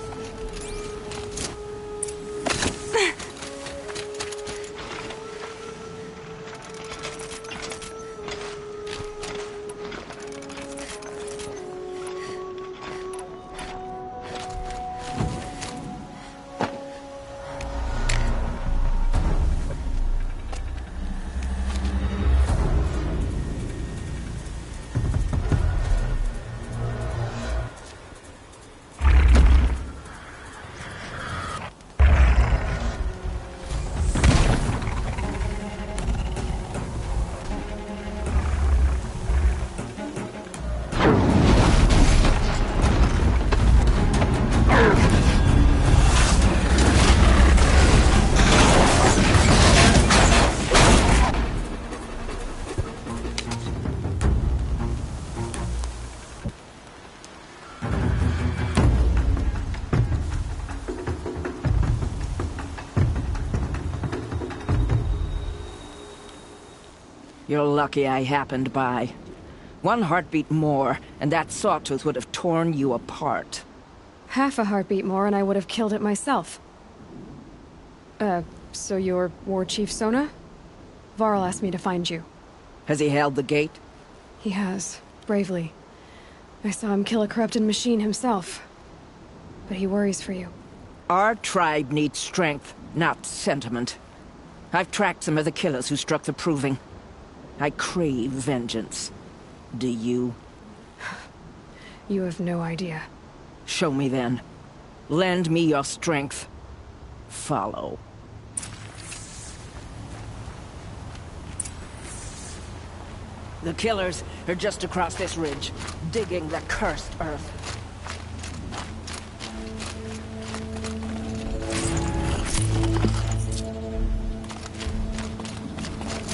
E: You're lucky I happened by. One heartbeat more, and that sawtooth would have torn you apart.
A: Half a heartbeat more and I would have killed it myself. So you're War Chief Sona? Varl asked me to find you.
E: Has he held the gate?
A: He has, bravely. I saw him kill a corrupted machine himself. But he worries for you.
E: Our tribe needs strength, not sentiment. I've tracked some of the killers who struck the Proving. I crave vengeance. Do you?
A: You have no idea.
E: Show me then. Lend me your strength. Follow. The killers are just across this ridge, digging the cursed earth.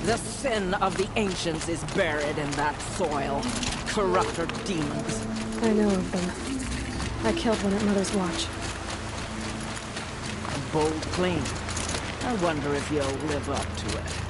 E: The sin of the ancients is buried in that soil. Corrupter demons.
A: I know of them. I killed one at Mother's Watch.
E: A bold claim. I wonder if you'll live up to it.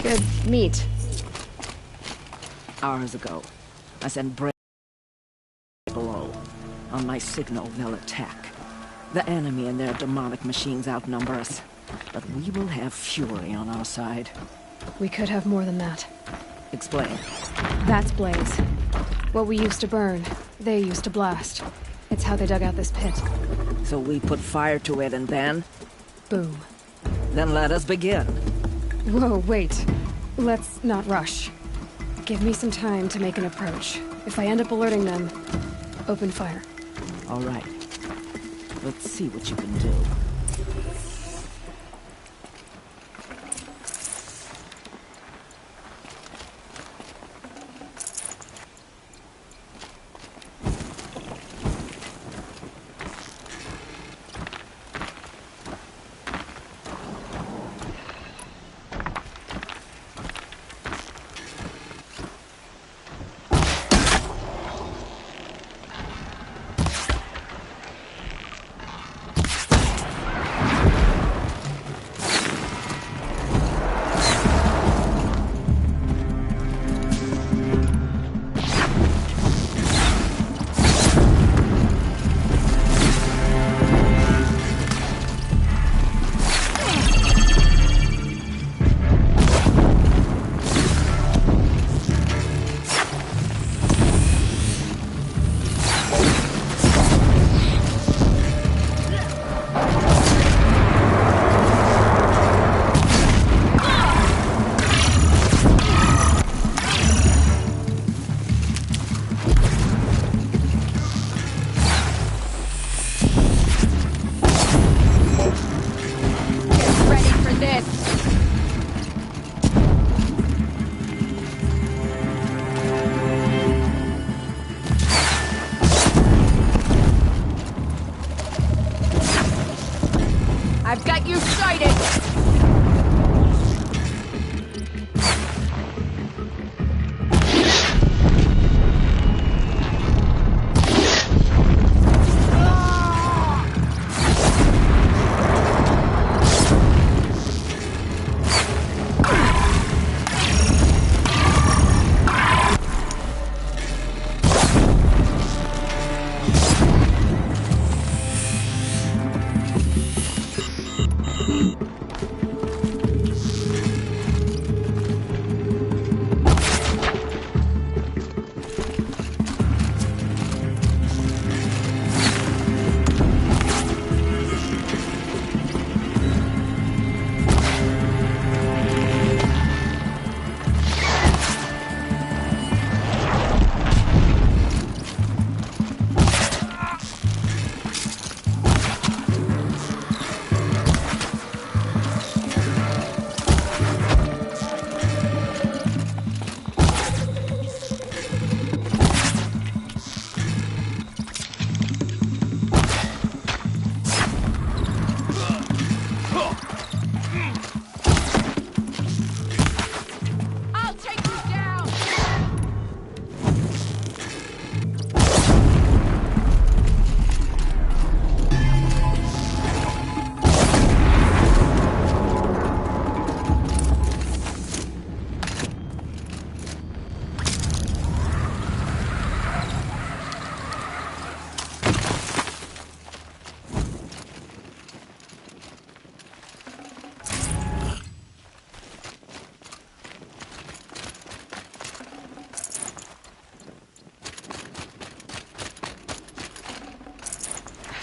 A: Good meat.
E: Hours ago, I sent Bray below. On my signal, they'll attack. The enemy and their demonic machines outnumber us. But we will have fury on our side.
A: We could have more than that.
E: Explain.
A: That's Blaze. What we used to burn, they used to blast. It's how they dug out this pit.
E: So we put fire to it and then?
A: Boom.
E: Then let us begin.
A: Whoa, wait. Let's not rush. Give me some time to make an approach. If I end up alerting them, open fire.
E: All right. Let's see what you can do.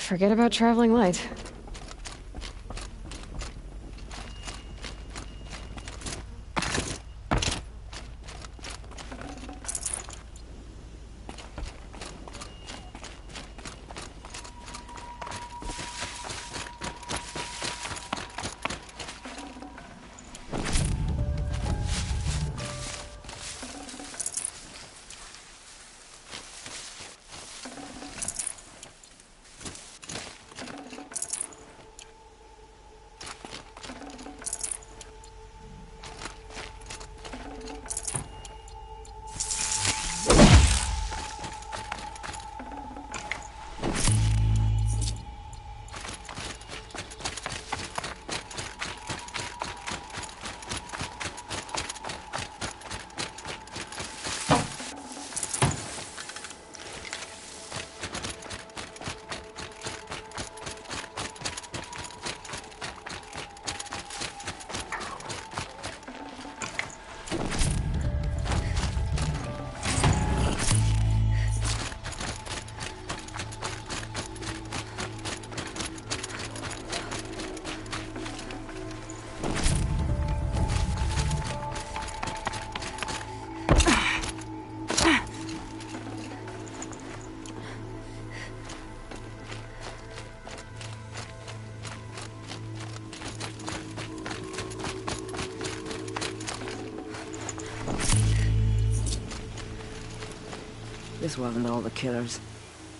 A: Forget about traveling light.
E: This wasn't all the killers.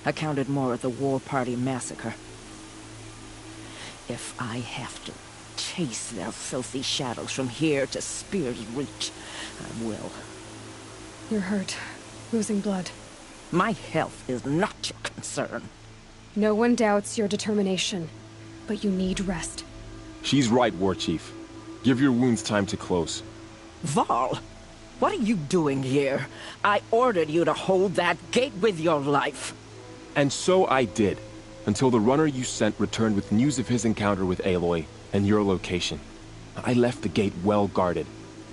E: I counted more at the War Party massacre. If I have to chase their filthy shadows from here to Spear's Reach, I will.
A: You're hurt. Losing blood.
E: My health is not your concern.
A: No one doubts your determination, but you need rest.
I: She's right, War Chief. Give your wounds time to close.
E: Varl, what are you doing here? I ordered you to hold that gate with your life.
I: And so I did, until the runner you sent returned with news of his encounter with Aloy and your location. I left the gate well guarded.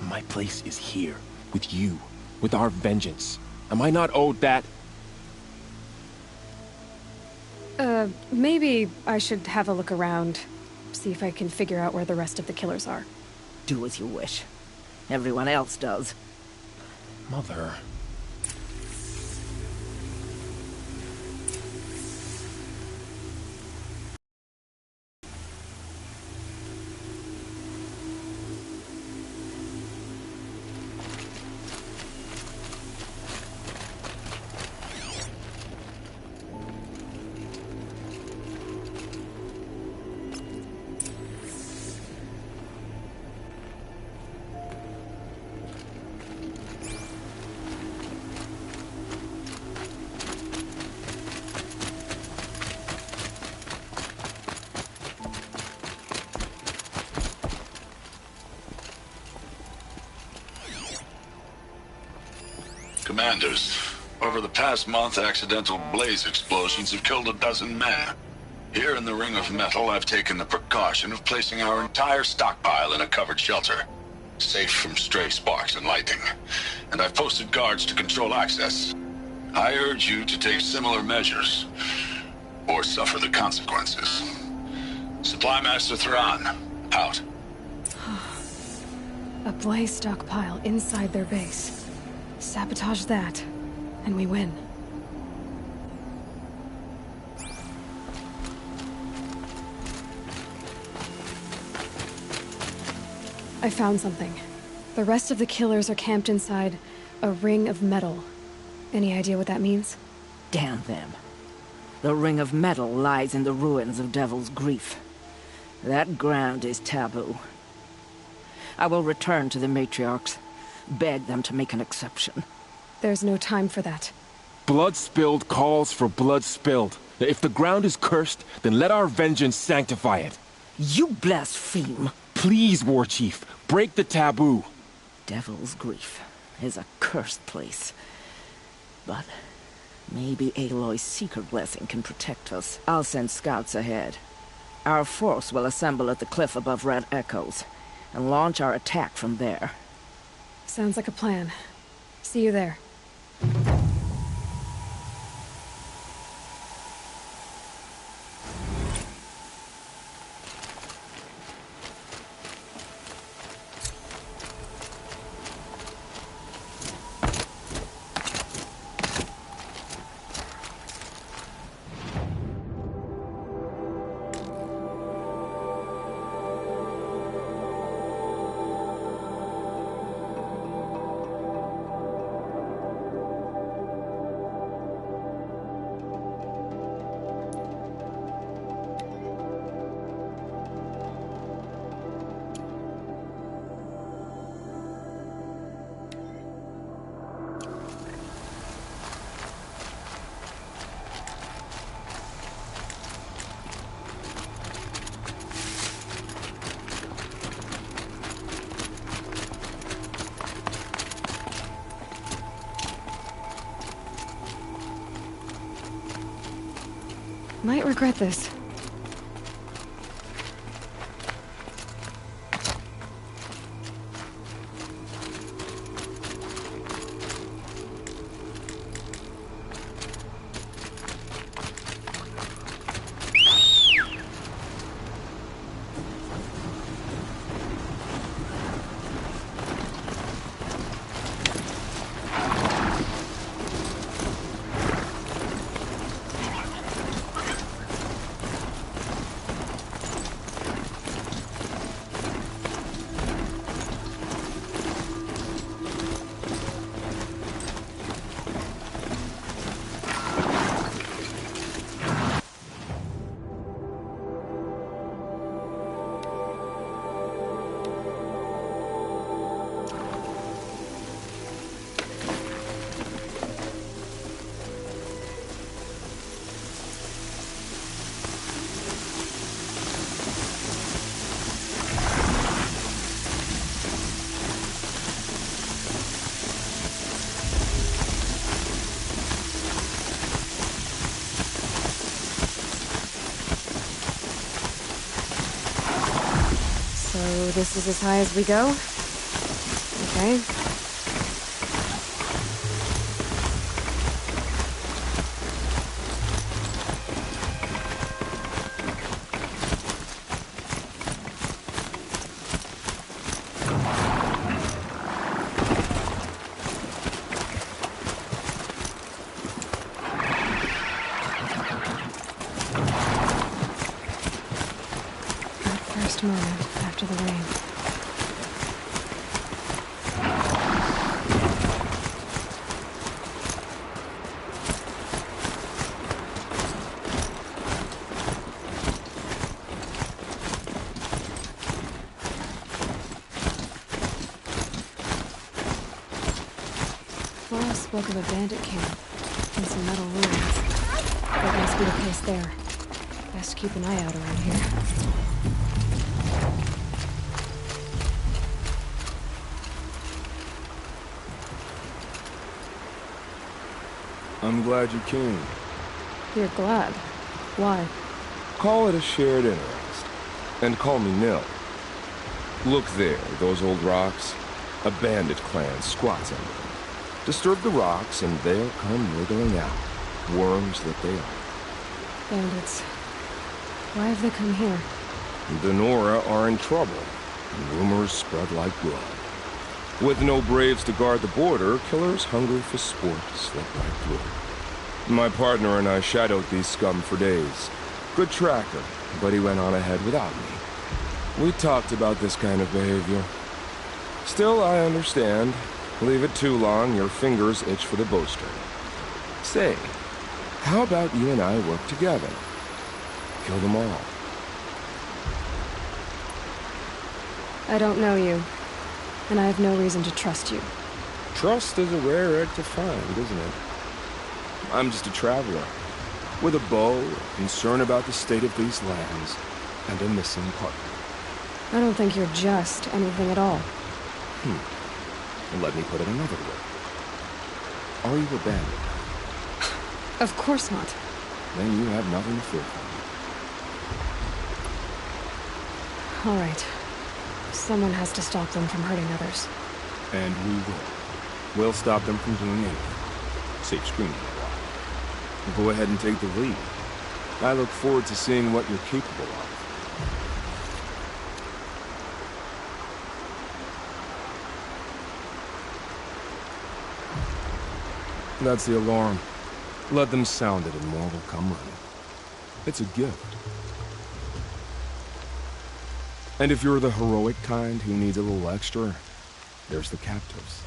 I: My place is here, with you, with our vengeance. Am I not owed that?
A: Maybe I should have a look around. See if I can figure out where the rest of the killers are.
E: Do as you wish. Everyone else does.
I: Mother...
B: Commanders, over the past month, accidental blaze explosions have killed 12 men. Here in the Ring of Metal, I've taken the precaution of placing our entire stockpile in a covered shelter, safe from stray sparks and lightning. And I've posted guards to control access. I urge you to take similar measures, or suffer the consequences. Supply Master Thrawn, out.
A: A blaze stockpile inside their base. Sabotage that, and we win. I found something. The rest of the killers are camped inside a ring of metal. Any idea what that means?
E: Damn them. The Ring of Metal lies in the ruins of Devil's Grief. That ground is taboo. I will return to the matriarchs. Beg them to make an exception.
A: There's no time for that.
I: Blood spilled calls for blood spilled. If the ground is cursed, then let our vengeance sanctify it.
E: You blaspheme.
I: Please, War Chief, break the taboo.
E: Devil's Grief is a cursed place. But maybe Aloy's secret blessing can protect us. I'll send scouts ahead. Our force will assemble at the cliff above Red Echoes and launch our attack from there.
A: Sounds like a plan. See you there. Might regret this. So this is as high as we go? Okay. First moment after the rain. Laura spoke of a bandit camp and some metal ruins. That must be the place there. Best keep an eye out around here.
N: I'm glad you came.
A: You're glad? Why?
N: Call it a shared interest. And call me Nil. Look there, those old rocks. A bandit clan squats under them. Disturb the rocks and they'll come wriggling out. Worms that they are.
A: Bandits. Why have they come here?
N: The Nora are in trouble. Rumors spread like blood. With no braves to guard the border, killers hungry for sport slip right through. My partner and I shadowed these scum for days. Good tracker, but he went on ahead without me. We talked about this kind of behavior. Still, I understand. Leave it too long, your fingers itch for the bowstring. Say, how about you and I work together? Kill them all.
A: I don't know you, and I have no reason to trust you.
N: Trust is a rare egg to find, isn't it? I'm just a traveler, with a bow, a concern about the state of these lands, and a missing partner.
A: I don't think you're just anything at all.
N: Let me put it another way. Are you a bandit?
A: Of course not.
N: Then you have nothing to fear from me.
A: All right. Someone has to stop them from hurting others.
N: And we will. We'll stop them from doing anything. Save screaming a while. Go ahead and take the lead. I look forward to seeing what you're capable of. That's the alarm. Let them sound it and more will come running. It's a gift. And if you're the heroic kind who needs a little extra, there's the captives.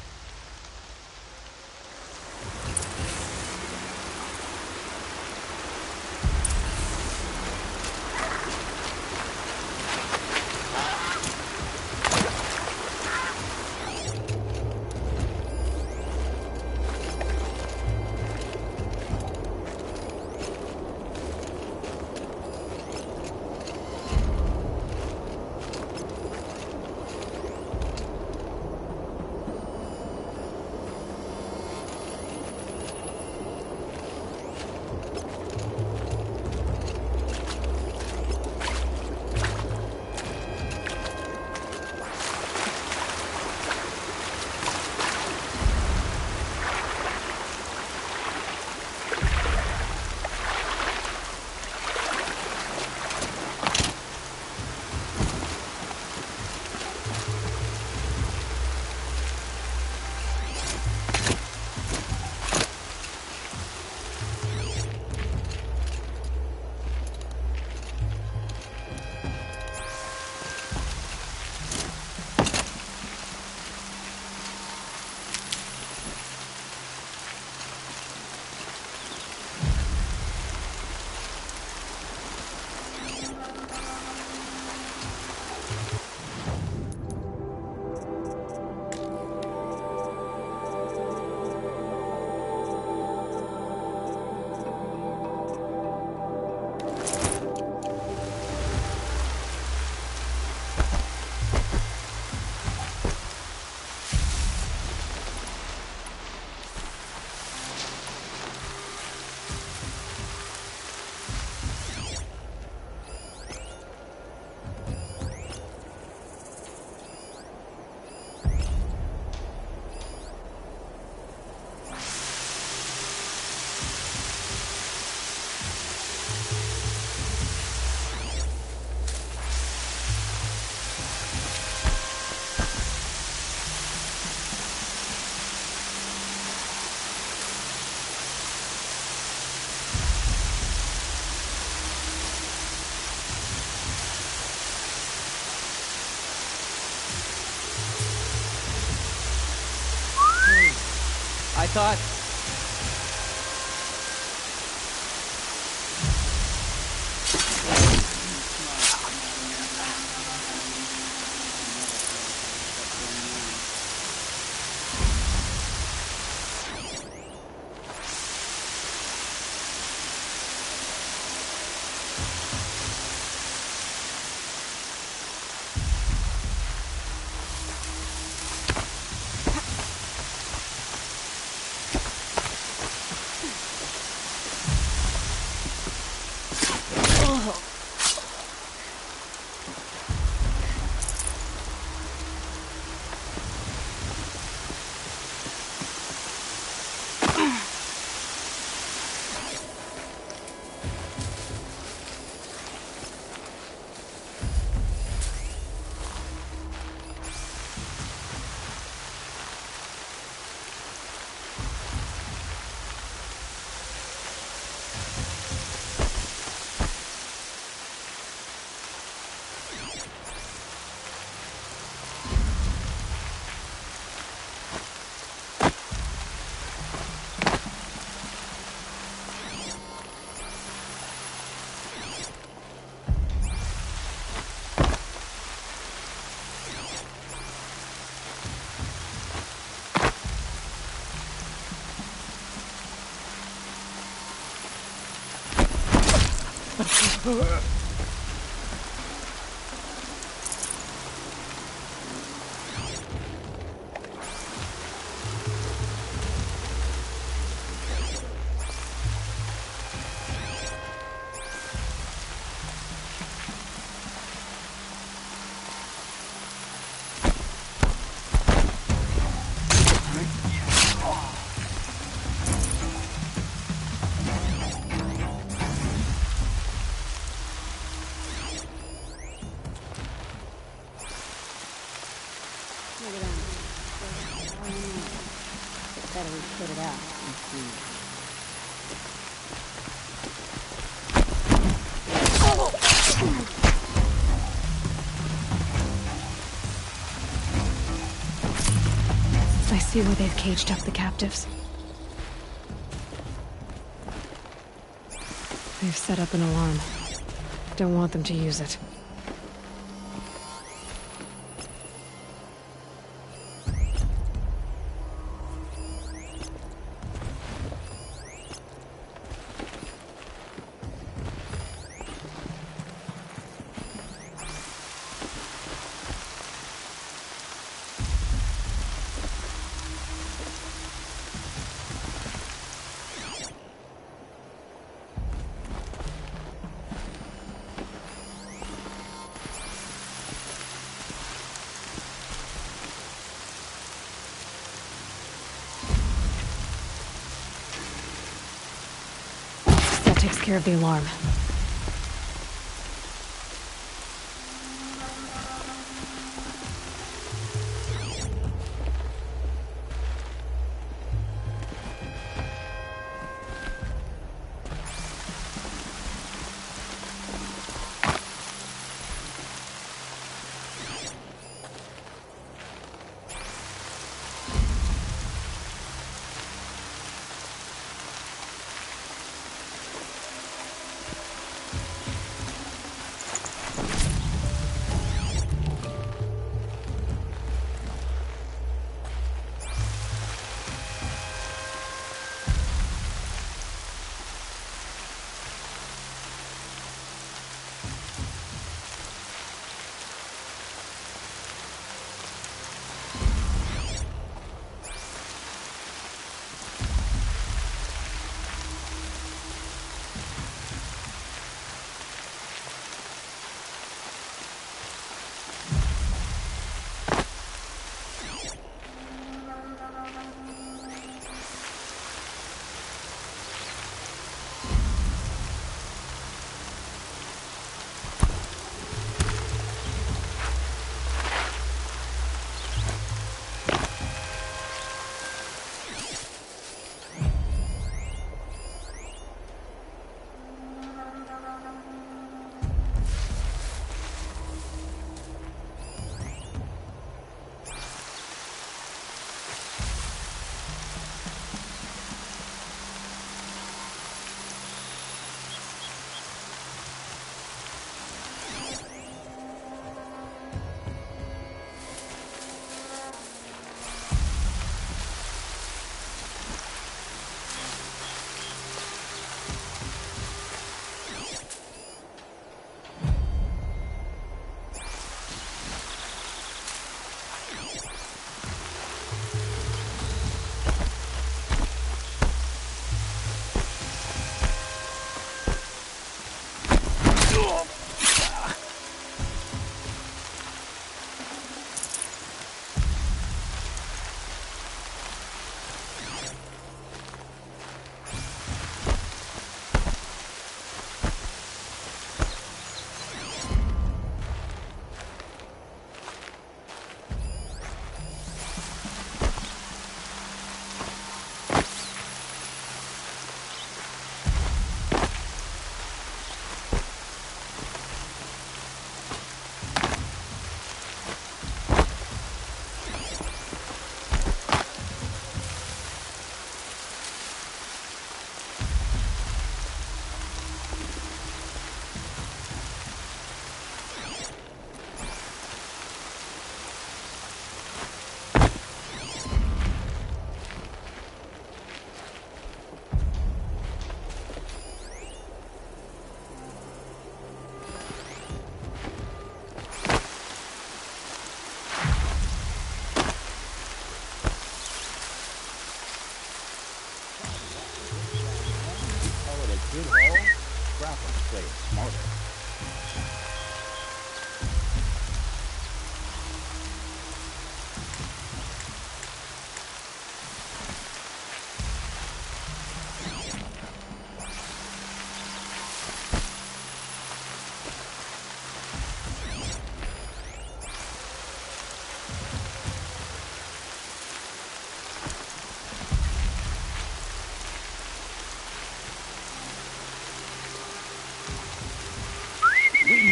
J: I thought...
H: Better we put it out.
A: I see where they've caged up the captives. They've set up an alarm. Don't want them to use it. Takes care of the alarm.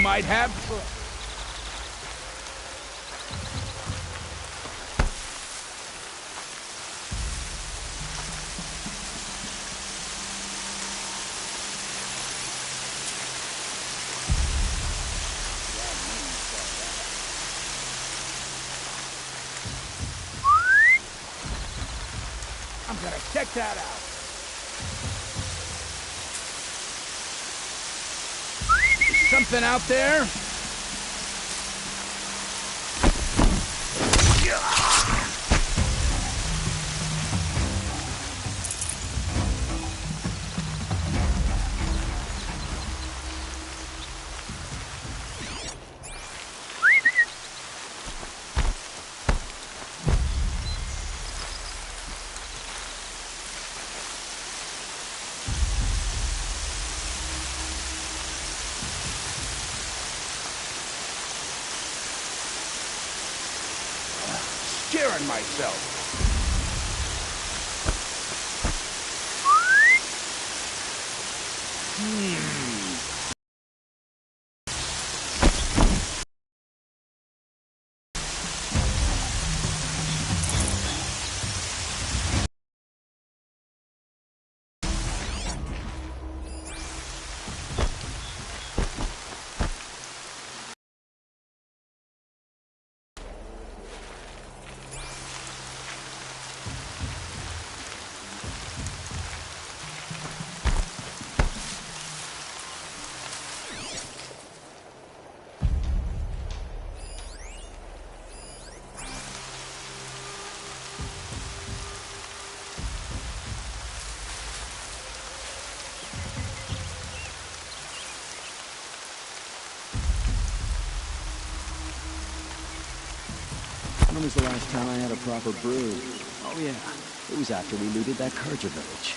L: might have... I'm gonna check that out. Is something out there? Scaring myself.
D: When was the last time I had a proper brew? Oh yeah, it was after we looted that Kurja village.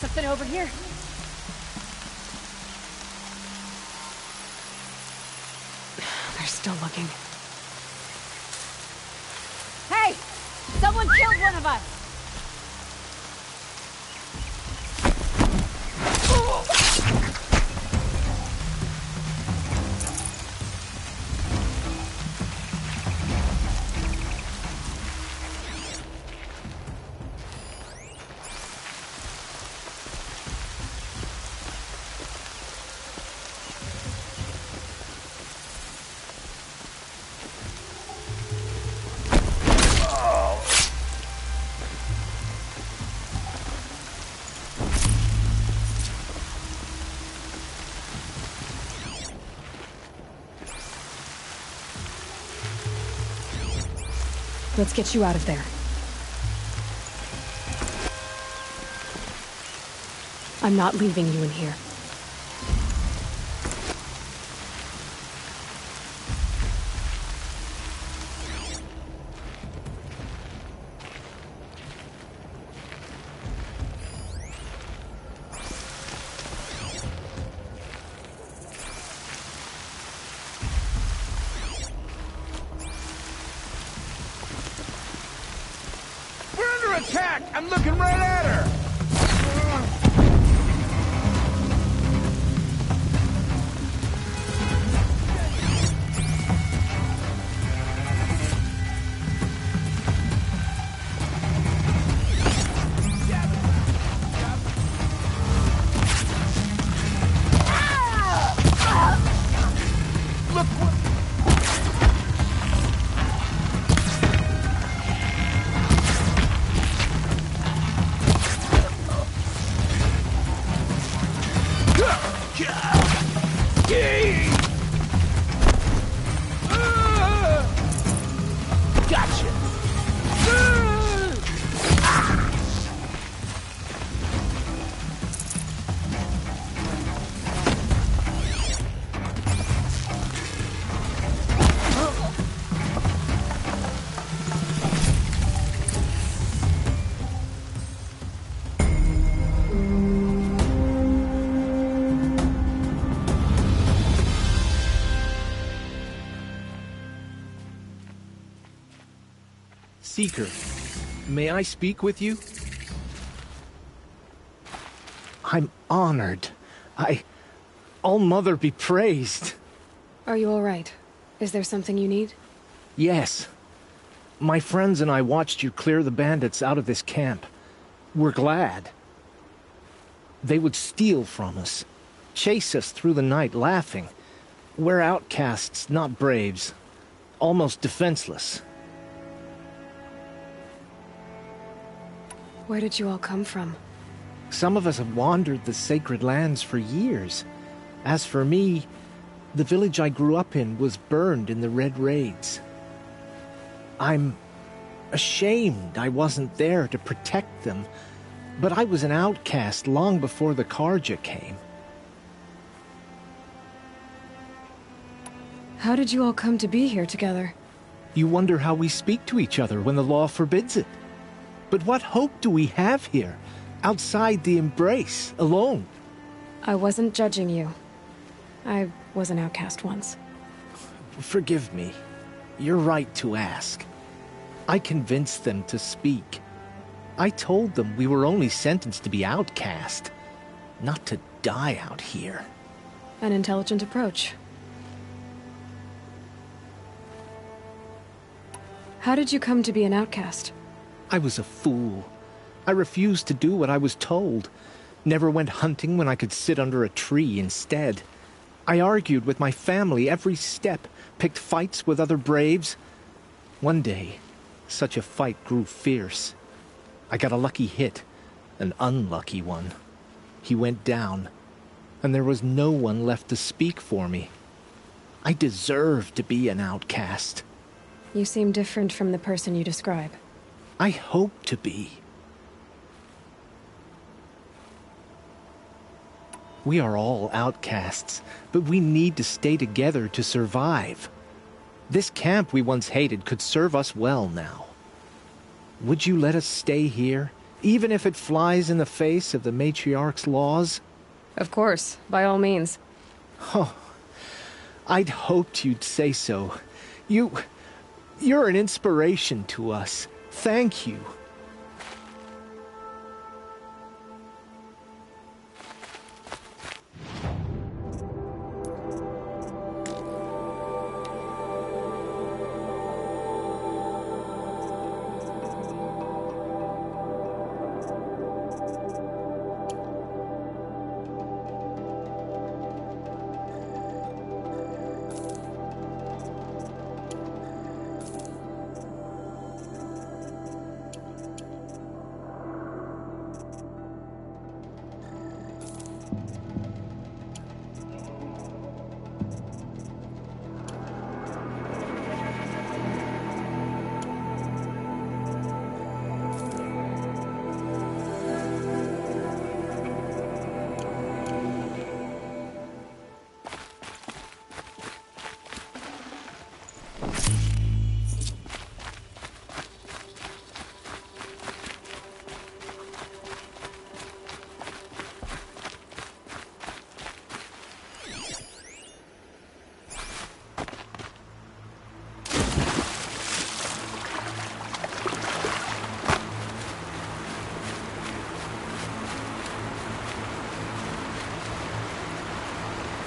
A: Something over here. They're still looking.
P: Hey! Someone killed one of us!
A: Let's get you out of there. I'm not leaving you in here.
L: Attack! I'm looking right at her!
Q: Seeker, may I speak with you? I'm honored. All-Mother be praised.
A: Are you all right? Is there something you need?
Q: Yes. My friends and I watched you clear the bandits out of this camp. We're glad. They would steal from us, chase us through the night laughing. We're outcasts, not braves. Almost defenseless.
A: Where did you all come from?
Q: Some of us have wandered the sacred lands for years. As for me, the village I grew up in was burned in the Red Raids. I'm ashamed I wasn't there to protect them, but I was an outcast long before the Karja came.
A: How did you all come to be here together?
Q: You wonder how we speak to each other when the law forbids it. But what hope do we have here, outside the embrace, alone?
A: I wasn't judging you. I was an outcast once.
Q: Forgive me. You're right to ask. I convinced them to speak. I told them we were only sentenced to be outcast, not to die out here.
A: An intelligent approach. How did you come to be an outcast?
Q: I was a fool. I refused to do what I was told. Never went hunting when I could sit under a tree instead. I argued with my family every step, picked fights with other braves. One day, such a fight grew fierce. I got a lucky hit, an unlucky one. He went down, and there was no one left to speak for me. I deserved to be an outcast.
A: You seem different from the person you describe.
Q: I hope to be. We are all outcasts, but we need to stay together to survive. This camp we once hated could serve us well now. Would you let us stay here, even if it flies in the face of the matriarch's laws?
A: Of course, by all means.
Q: Oh, I'd hoped you'd say so. You're an inspiration to us. Thank you.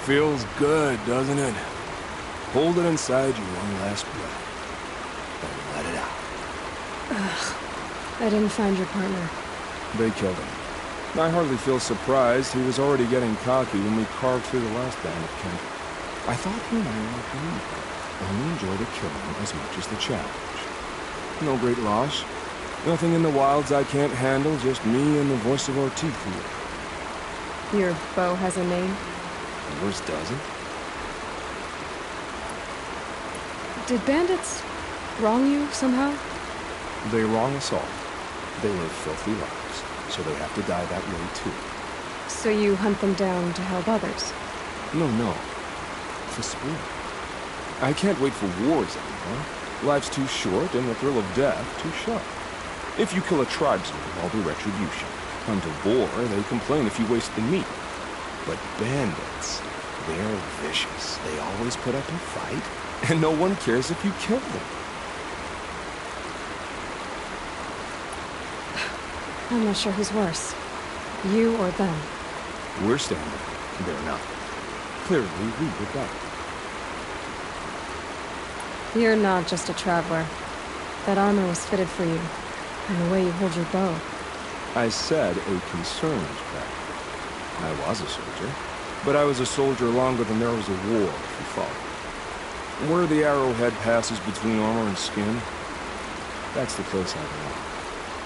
N: Feels good, doesn't it? Hold it inside you one last breath. Then let it out.
A: Ugh. I didn't find your partner.
N: They killed him. I hardly feel surprised. He was already getting cocky when we carved through the last bandit camp. I thought he and I were agreed. Only enjoy the killing as much as the challenge. No great loss. Nothing in the wilds I can't handle, just me and the voice of our teeth here.
A: Your bow has a name?
N: Yours doesn't?
A: Did bandits wrong you somehow?
N: They wrong us all. They live filthy lives, so they have to die that way too.
A: So you hunt them down to help others?
N: No. For sport. I can't wait for wars anymore. Life's too short, and the thrill of death too sharp. If you kill a tribesman, all the retribution. Hunt a boar, they complain if you waste the meat. But bandits, they're vicious. They always put up a fight, and no one cares if you kill them.
A: I'm not sure who's worse. You or them.
M: We're standing. They're not. Clearly, we were better.
A: You're not just a traveler. That armor was fitted for you. And the way you hold your bow.
N: I said a concerned traveler. I was a soldier. But I was a soldier longer than there was a war, if you follow. Where the arrowhead passes between armor and skin, that's the place I belong.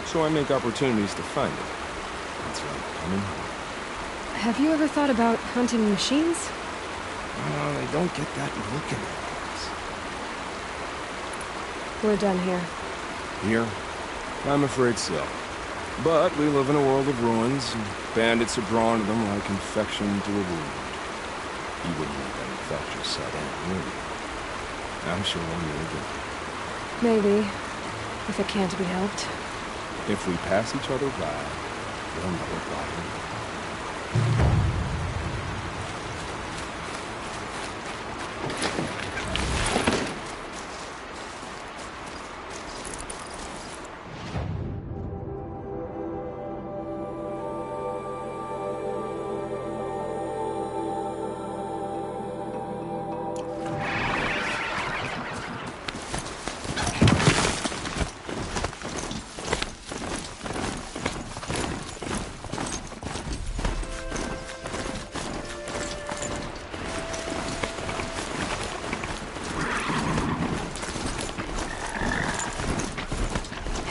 N: So I make opportunities to find it. That's why I'm coming home.
A: Have you ever thought about hunting machines?
N: They don't get that look in their eyes.
A: We're done here.
N: Here? I'm afraid so. But we live in a world of ruins, and bandits are drawn to them like infection to a wound. You wouldn't let that infection set in, would you? I'm sure one you would.
A: Maybe. If it can't be helped.
N: If we pass each other by, we'll know it right away.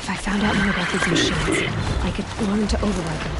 A: If I found out more about these machines, I could learn to override them.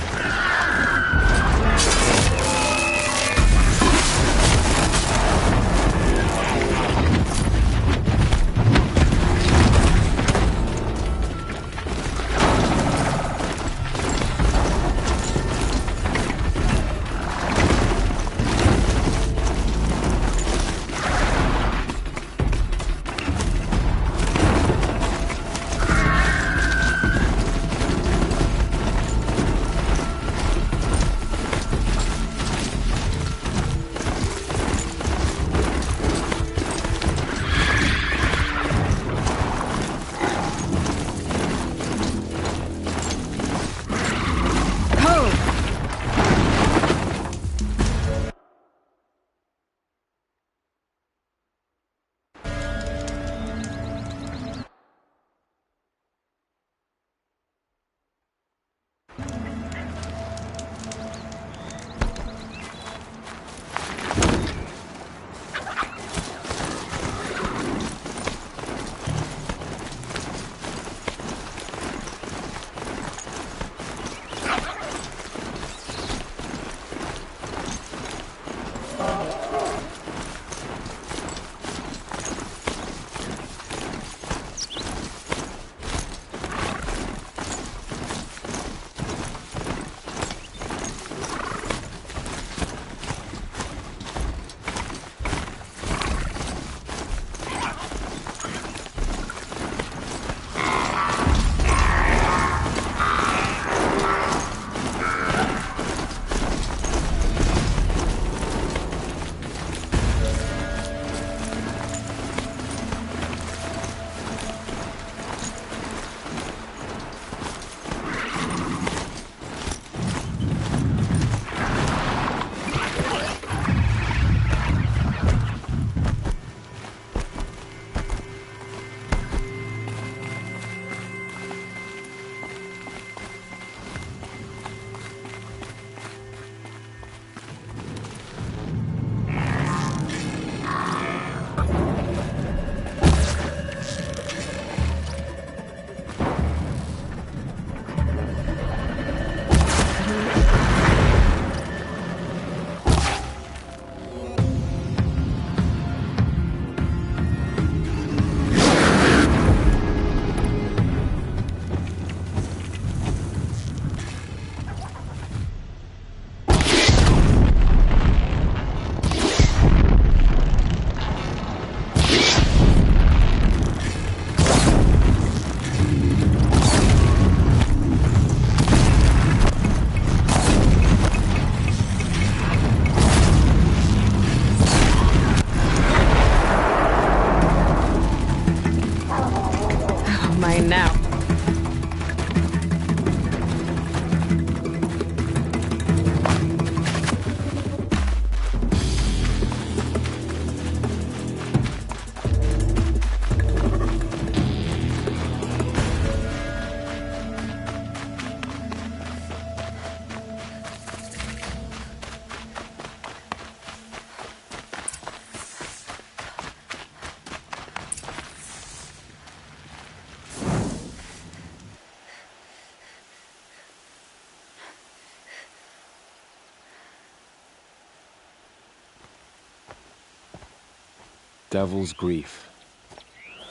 I: Devil's Grief.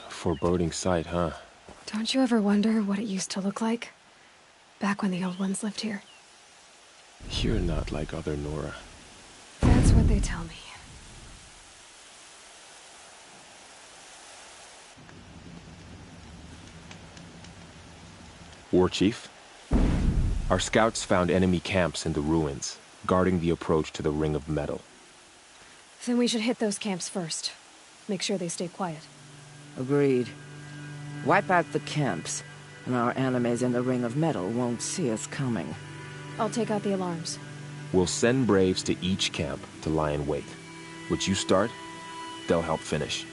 I: Foreboding sight, huh?
A: Don't you ever wonder what it used to look like? Back when the old ones lived here.
I: You're not like other Nora.
A: That's what they tell me.
I: War Chief? Our scouts found enemy camps in the ruins, guarding the approach to the Ring of Metal.
A: Then we should hit those camps first. Make sure they stay quiet.
E: Agreed. Wipe out the camps, and our enemies in the Ring of Metal won't see us coming.
A: I'll take out the alarms.
I: We'll send Braves to each camp to lie in wait. What you start, they'll help finish.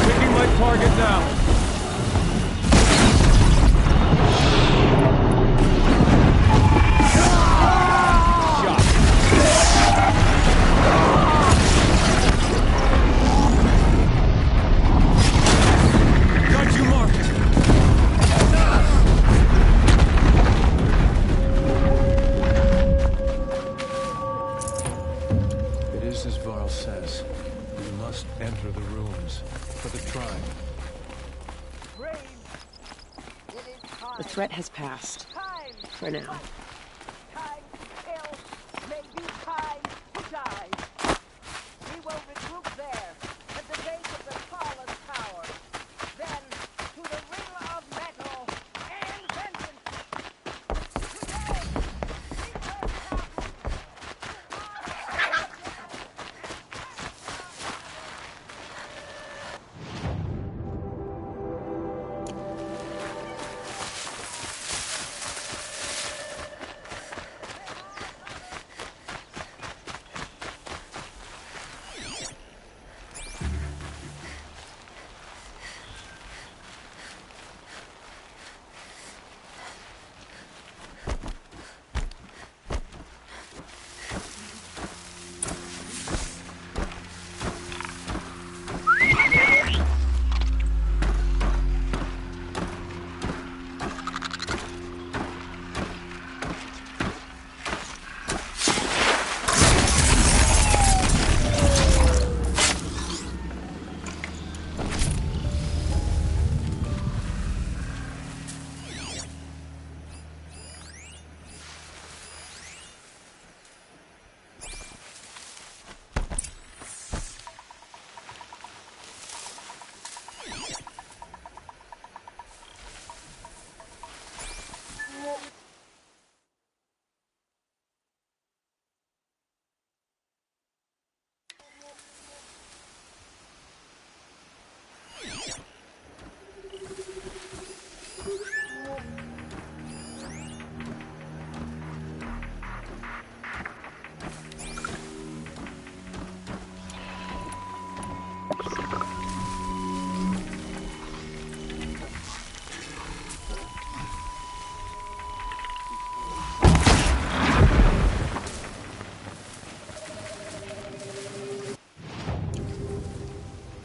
L: Picking my target now. Got you marked.
R: It is as Varl says. We must enter the rooms for the tribe.
S: The threat has passed. For now.
J: Time to kill may be time to die. We will regroup there, at the base of the tallest tower. Then, to the Ring of Metal and vengeance. Today,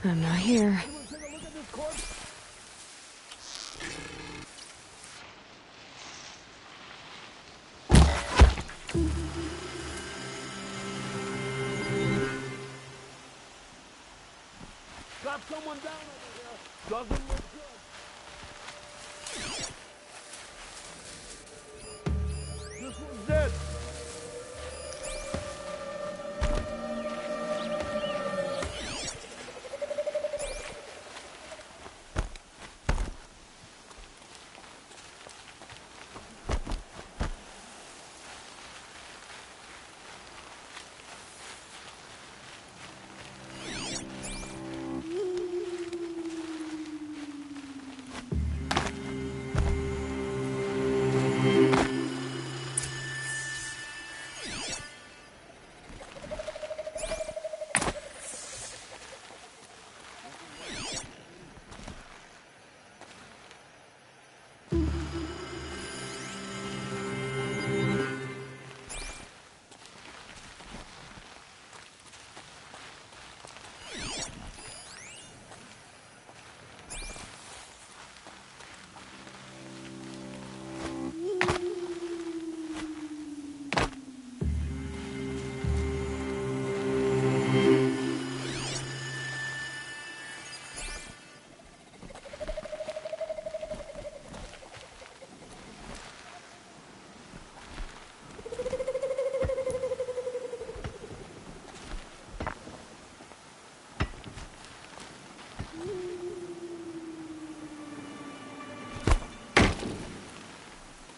A: I'm not here.
J: got someone down over here. Doesn't look good. This one's dead.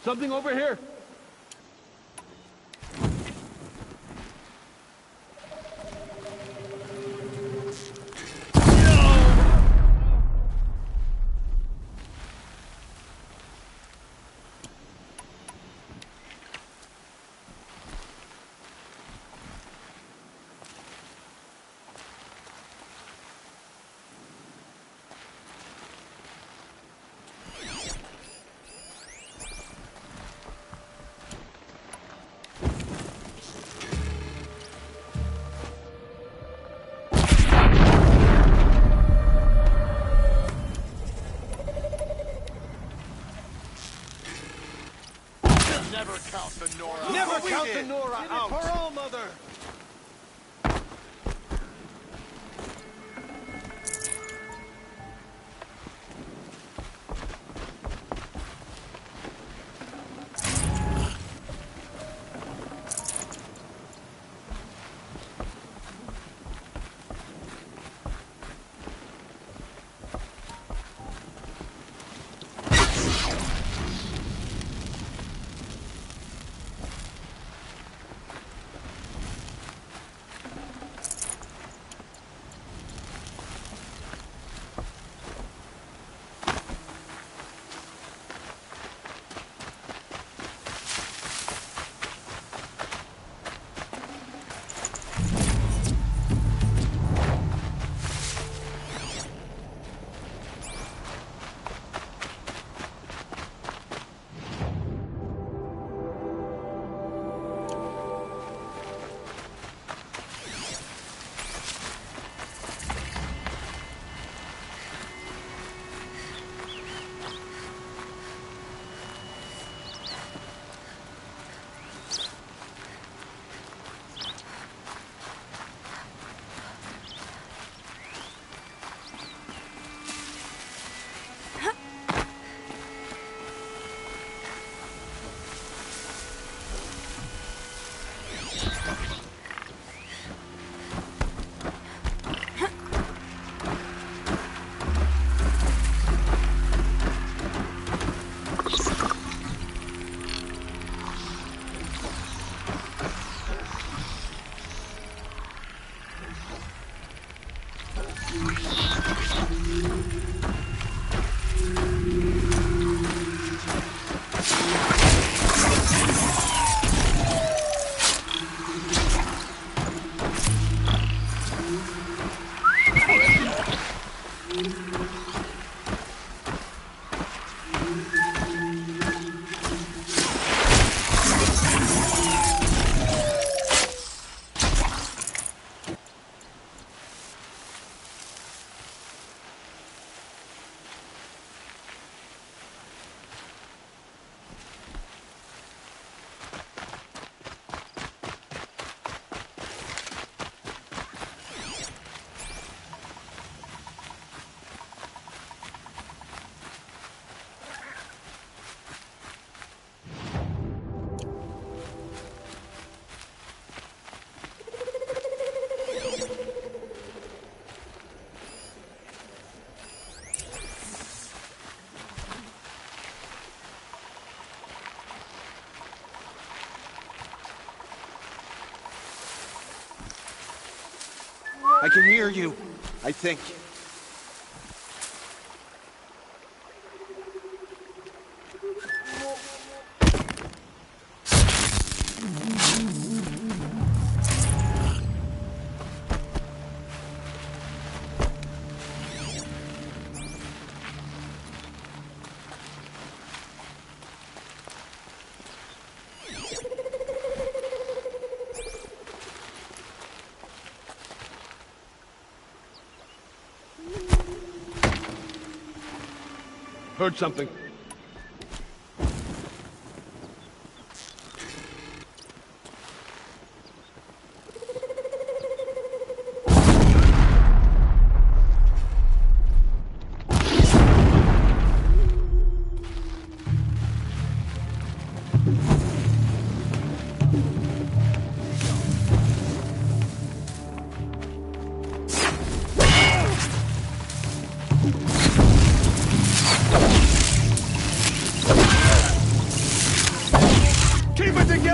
T: Something over here!
G: Never count the Nora.
T: Never count the Nora out! For all, Mother!
U: I can hear you, I think.
T: Heard something.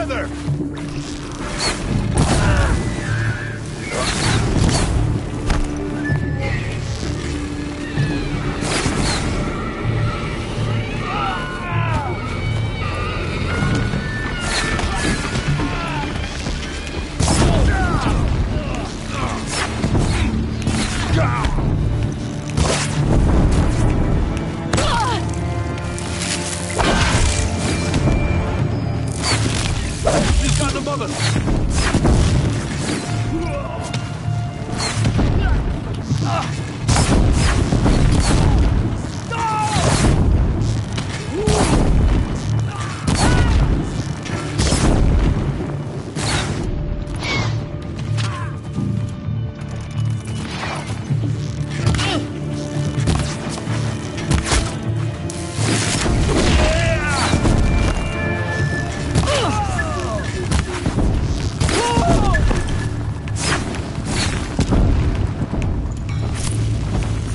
T: together! He's got the mother!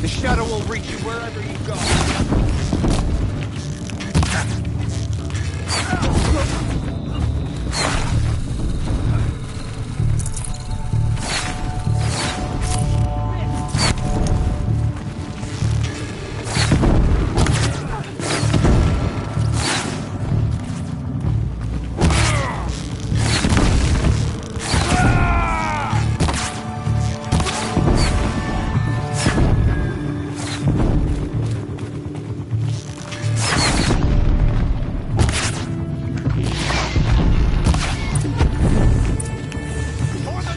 T: The shadow will reach you wherever you go.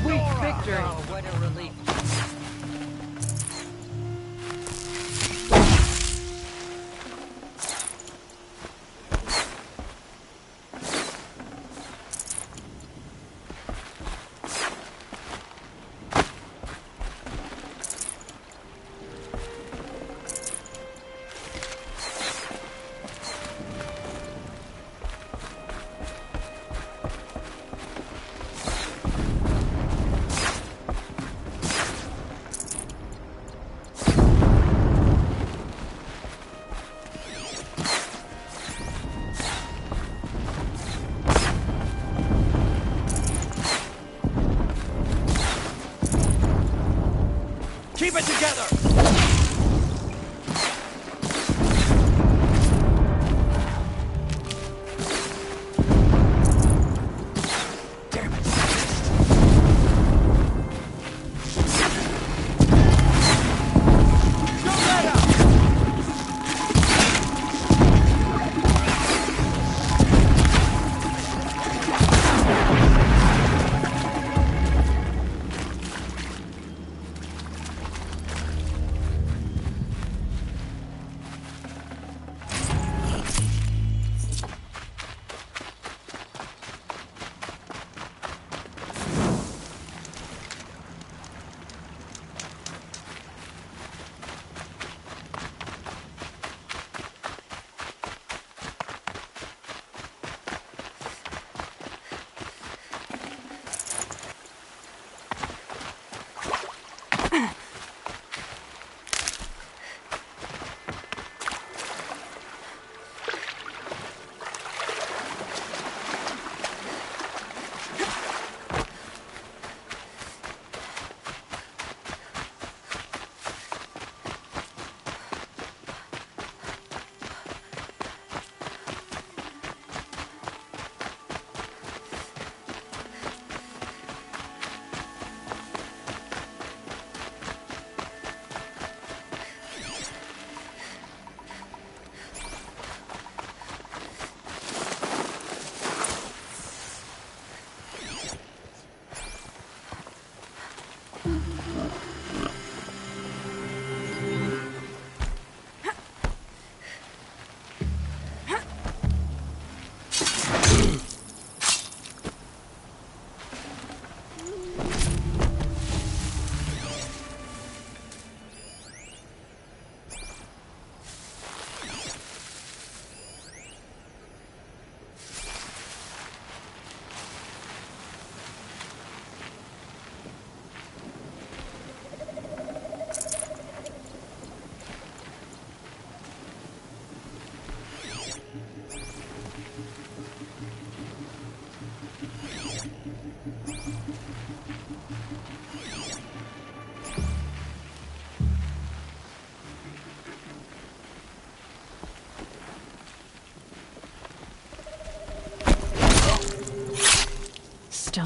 J: Sweet victory! Oh, what a relief.
T: Keep it together!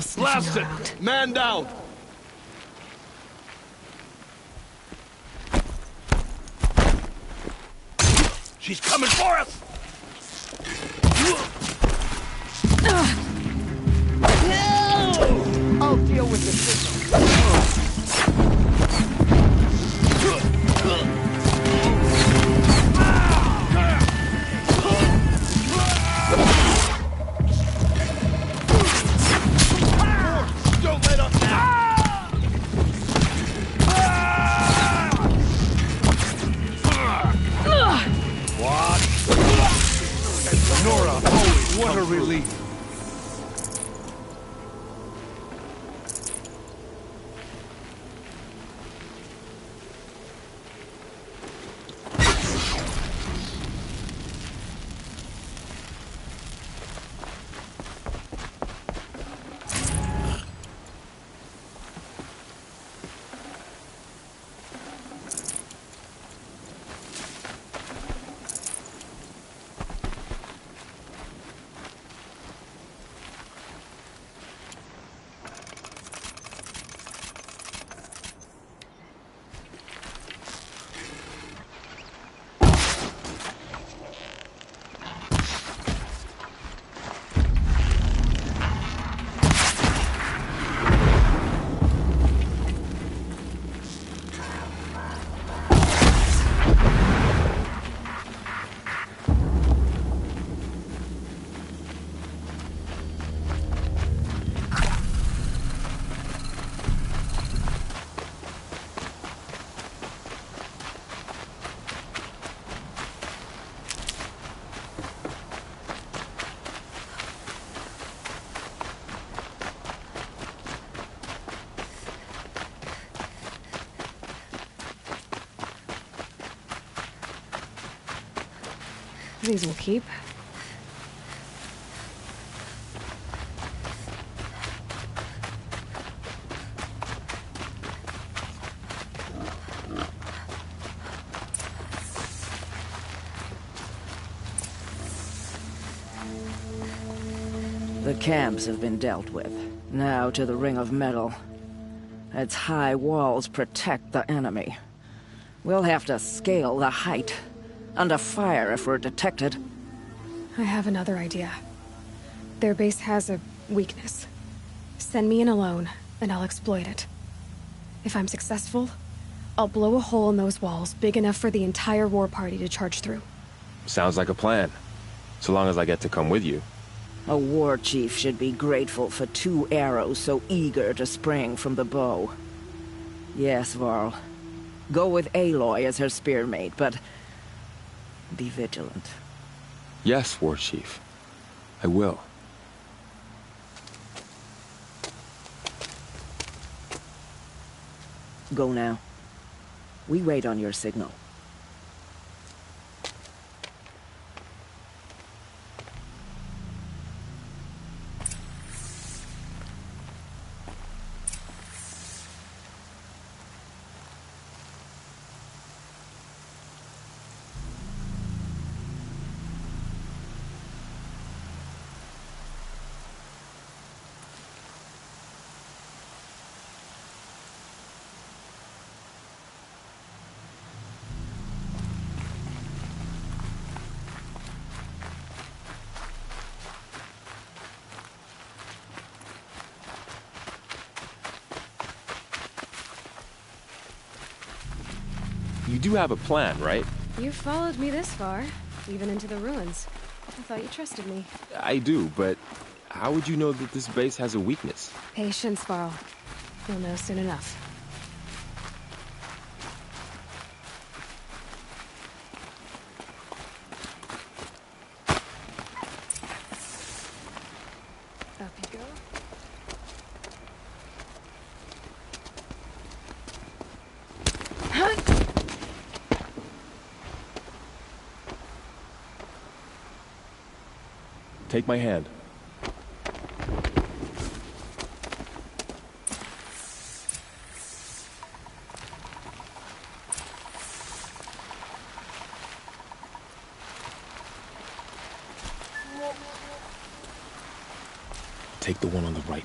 A: still sniffing
U: Blast
A: around.
U: it! Man down! She's coming for us!
E: I'll deal with the signal.
U: Don't let up now!
R: What? Nora, always what a relief.
A: These will keep.
E: The camps have been dealt with. Now to the ring of metal. Its high walls protect the enemy. We'll have to scale the height. Under fire if we're detected.
A: I have another idea. Their base has a weakness. Send me in alone, and I'll exploit it. If I'm successful, I'll blow a hole in those walls big enough for the entire war party to charge through.
I: Sounds like a plan. So long as I get to come with you.
E: A war chief should be grateful for 2 arrows so eager to spring from the bow. Yes, Varl. Go with Aloy as her spearmate, but be vigilant.
I: Yes, War Chief. I will.
E: Go now. We wait on your signal.
I: You do have a plan, right?
A: You followed me this far, even into the ruins. I thought you trusted me.
I: I do, but how would you know that this base has a weakness?
A: Patience, Varl. You'll know soon enough. Up you go.
I: Take my hand. Take the one on the right.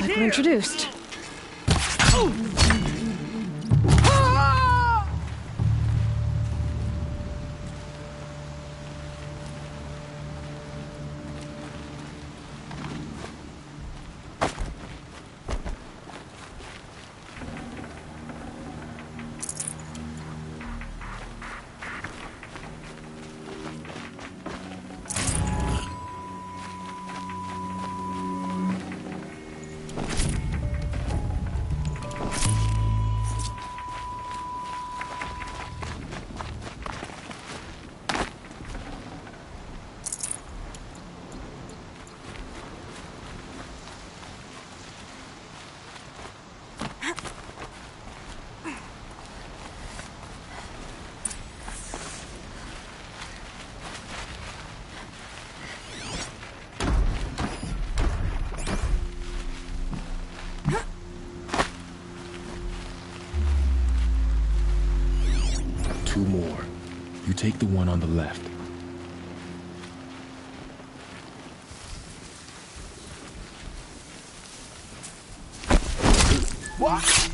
A: like we're introduced.
I: Two more. You take the one on the left.
U: What?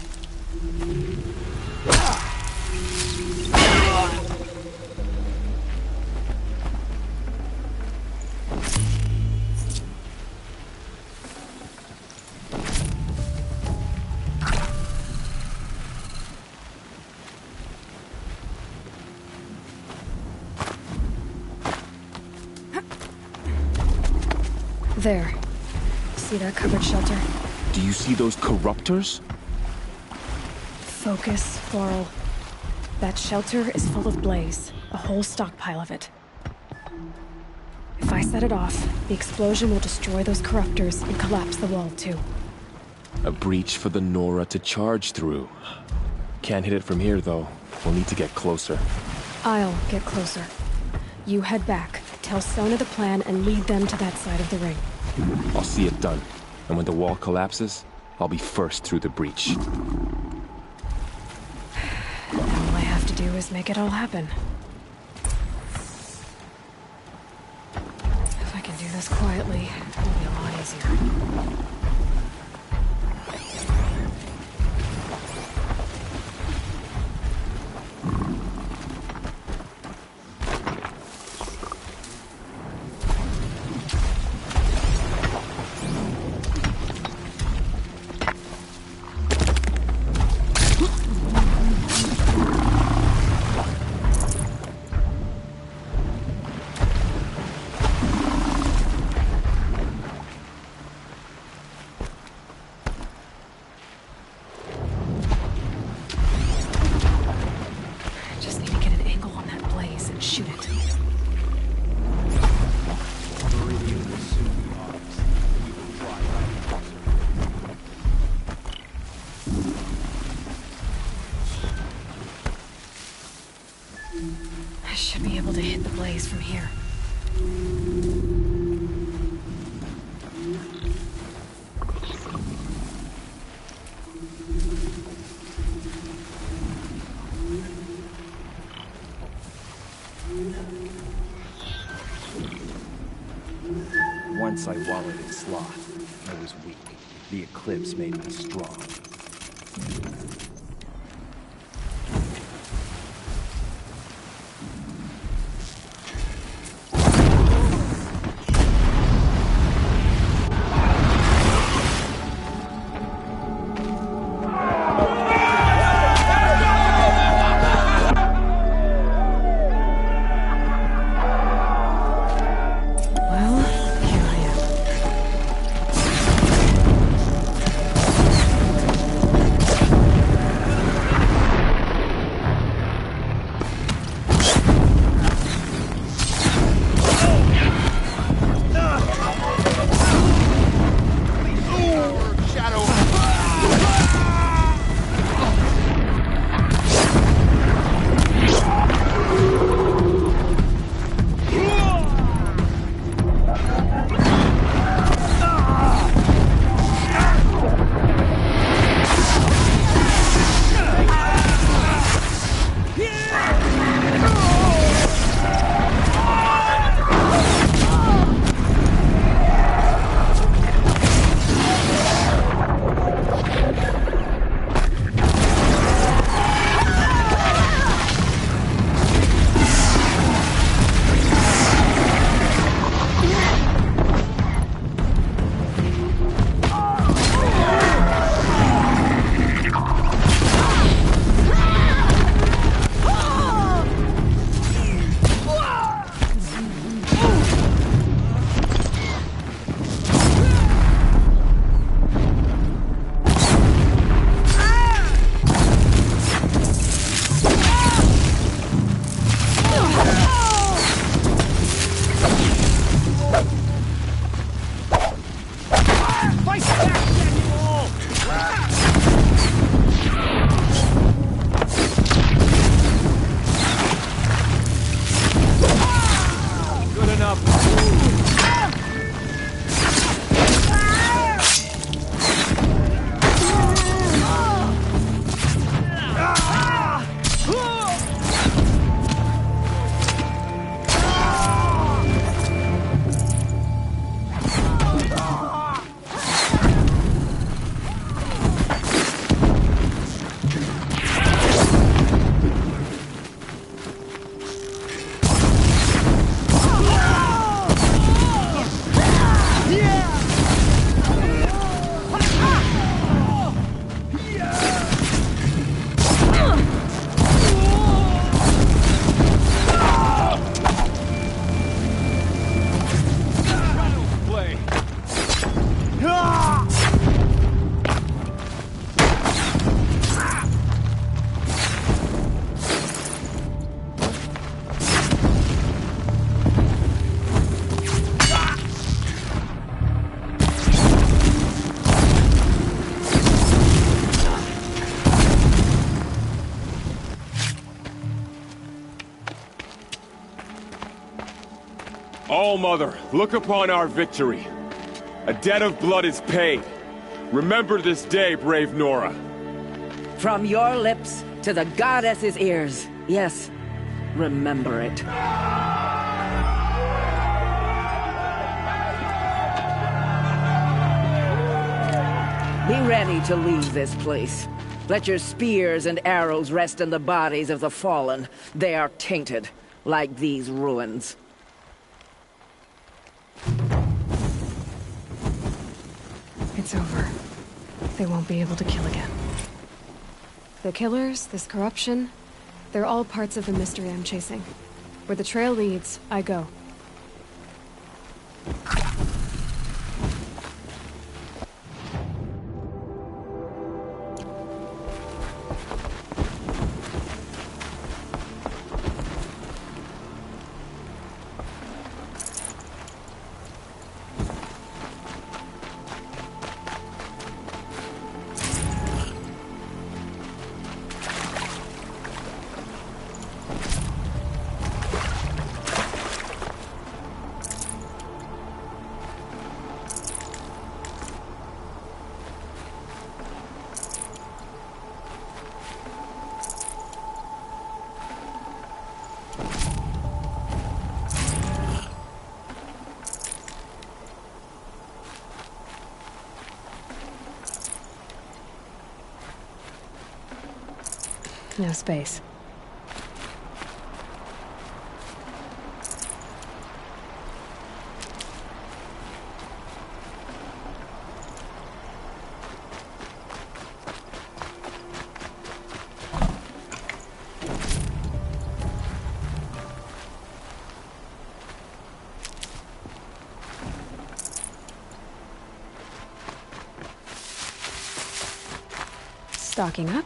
A: There. See that covered shelter?
I: Do you see those corruptors?
A: Focus, Laurel. That shelter is full of blaze. A whole stockpile of it. If I set it off, the explosion will destroy those corruptors and collapse the wall, too.
I: A breach for the Nora to charge through. Can't hit it from here, though. We'll need to get closer.
A: I'll get closer. You head back, tell Sona the plan, and lead them to that side of the ring.
I: I'll see it done. And when the wall collapses, I'll be first through the breach.
A: All I have to do is make it all happen. If I can do this quietly, it'll be a lot easier. I should be able to hit the blaze from here.
M: Once I wallowed in sloth, I was weak. The eclipse made me strong.
N: All-Mother, look upon our victory. A debt of blood is paid. Remember this day, brave Nora.
E: From your lips to the goddess's ears. Yes, remember it. Be ready to leave this place. Let your spears and arrows rest in the bodies of the fallen. They are tainted, like these ruins.
A: It's over. They won't be able to kill again. The killers, this corruption, they're all parts of the mystery I'm chasing. Where the trail leads, I go. No space. Stocking up.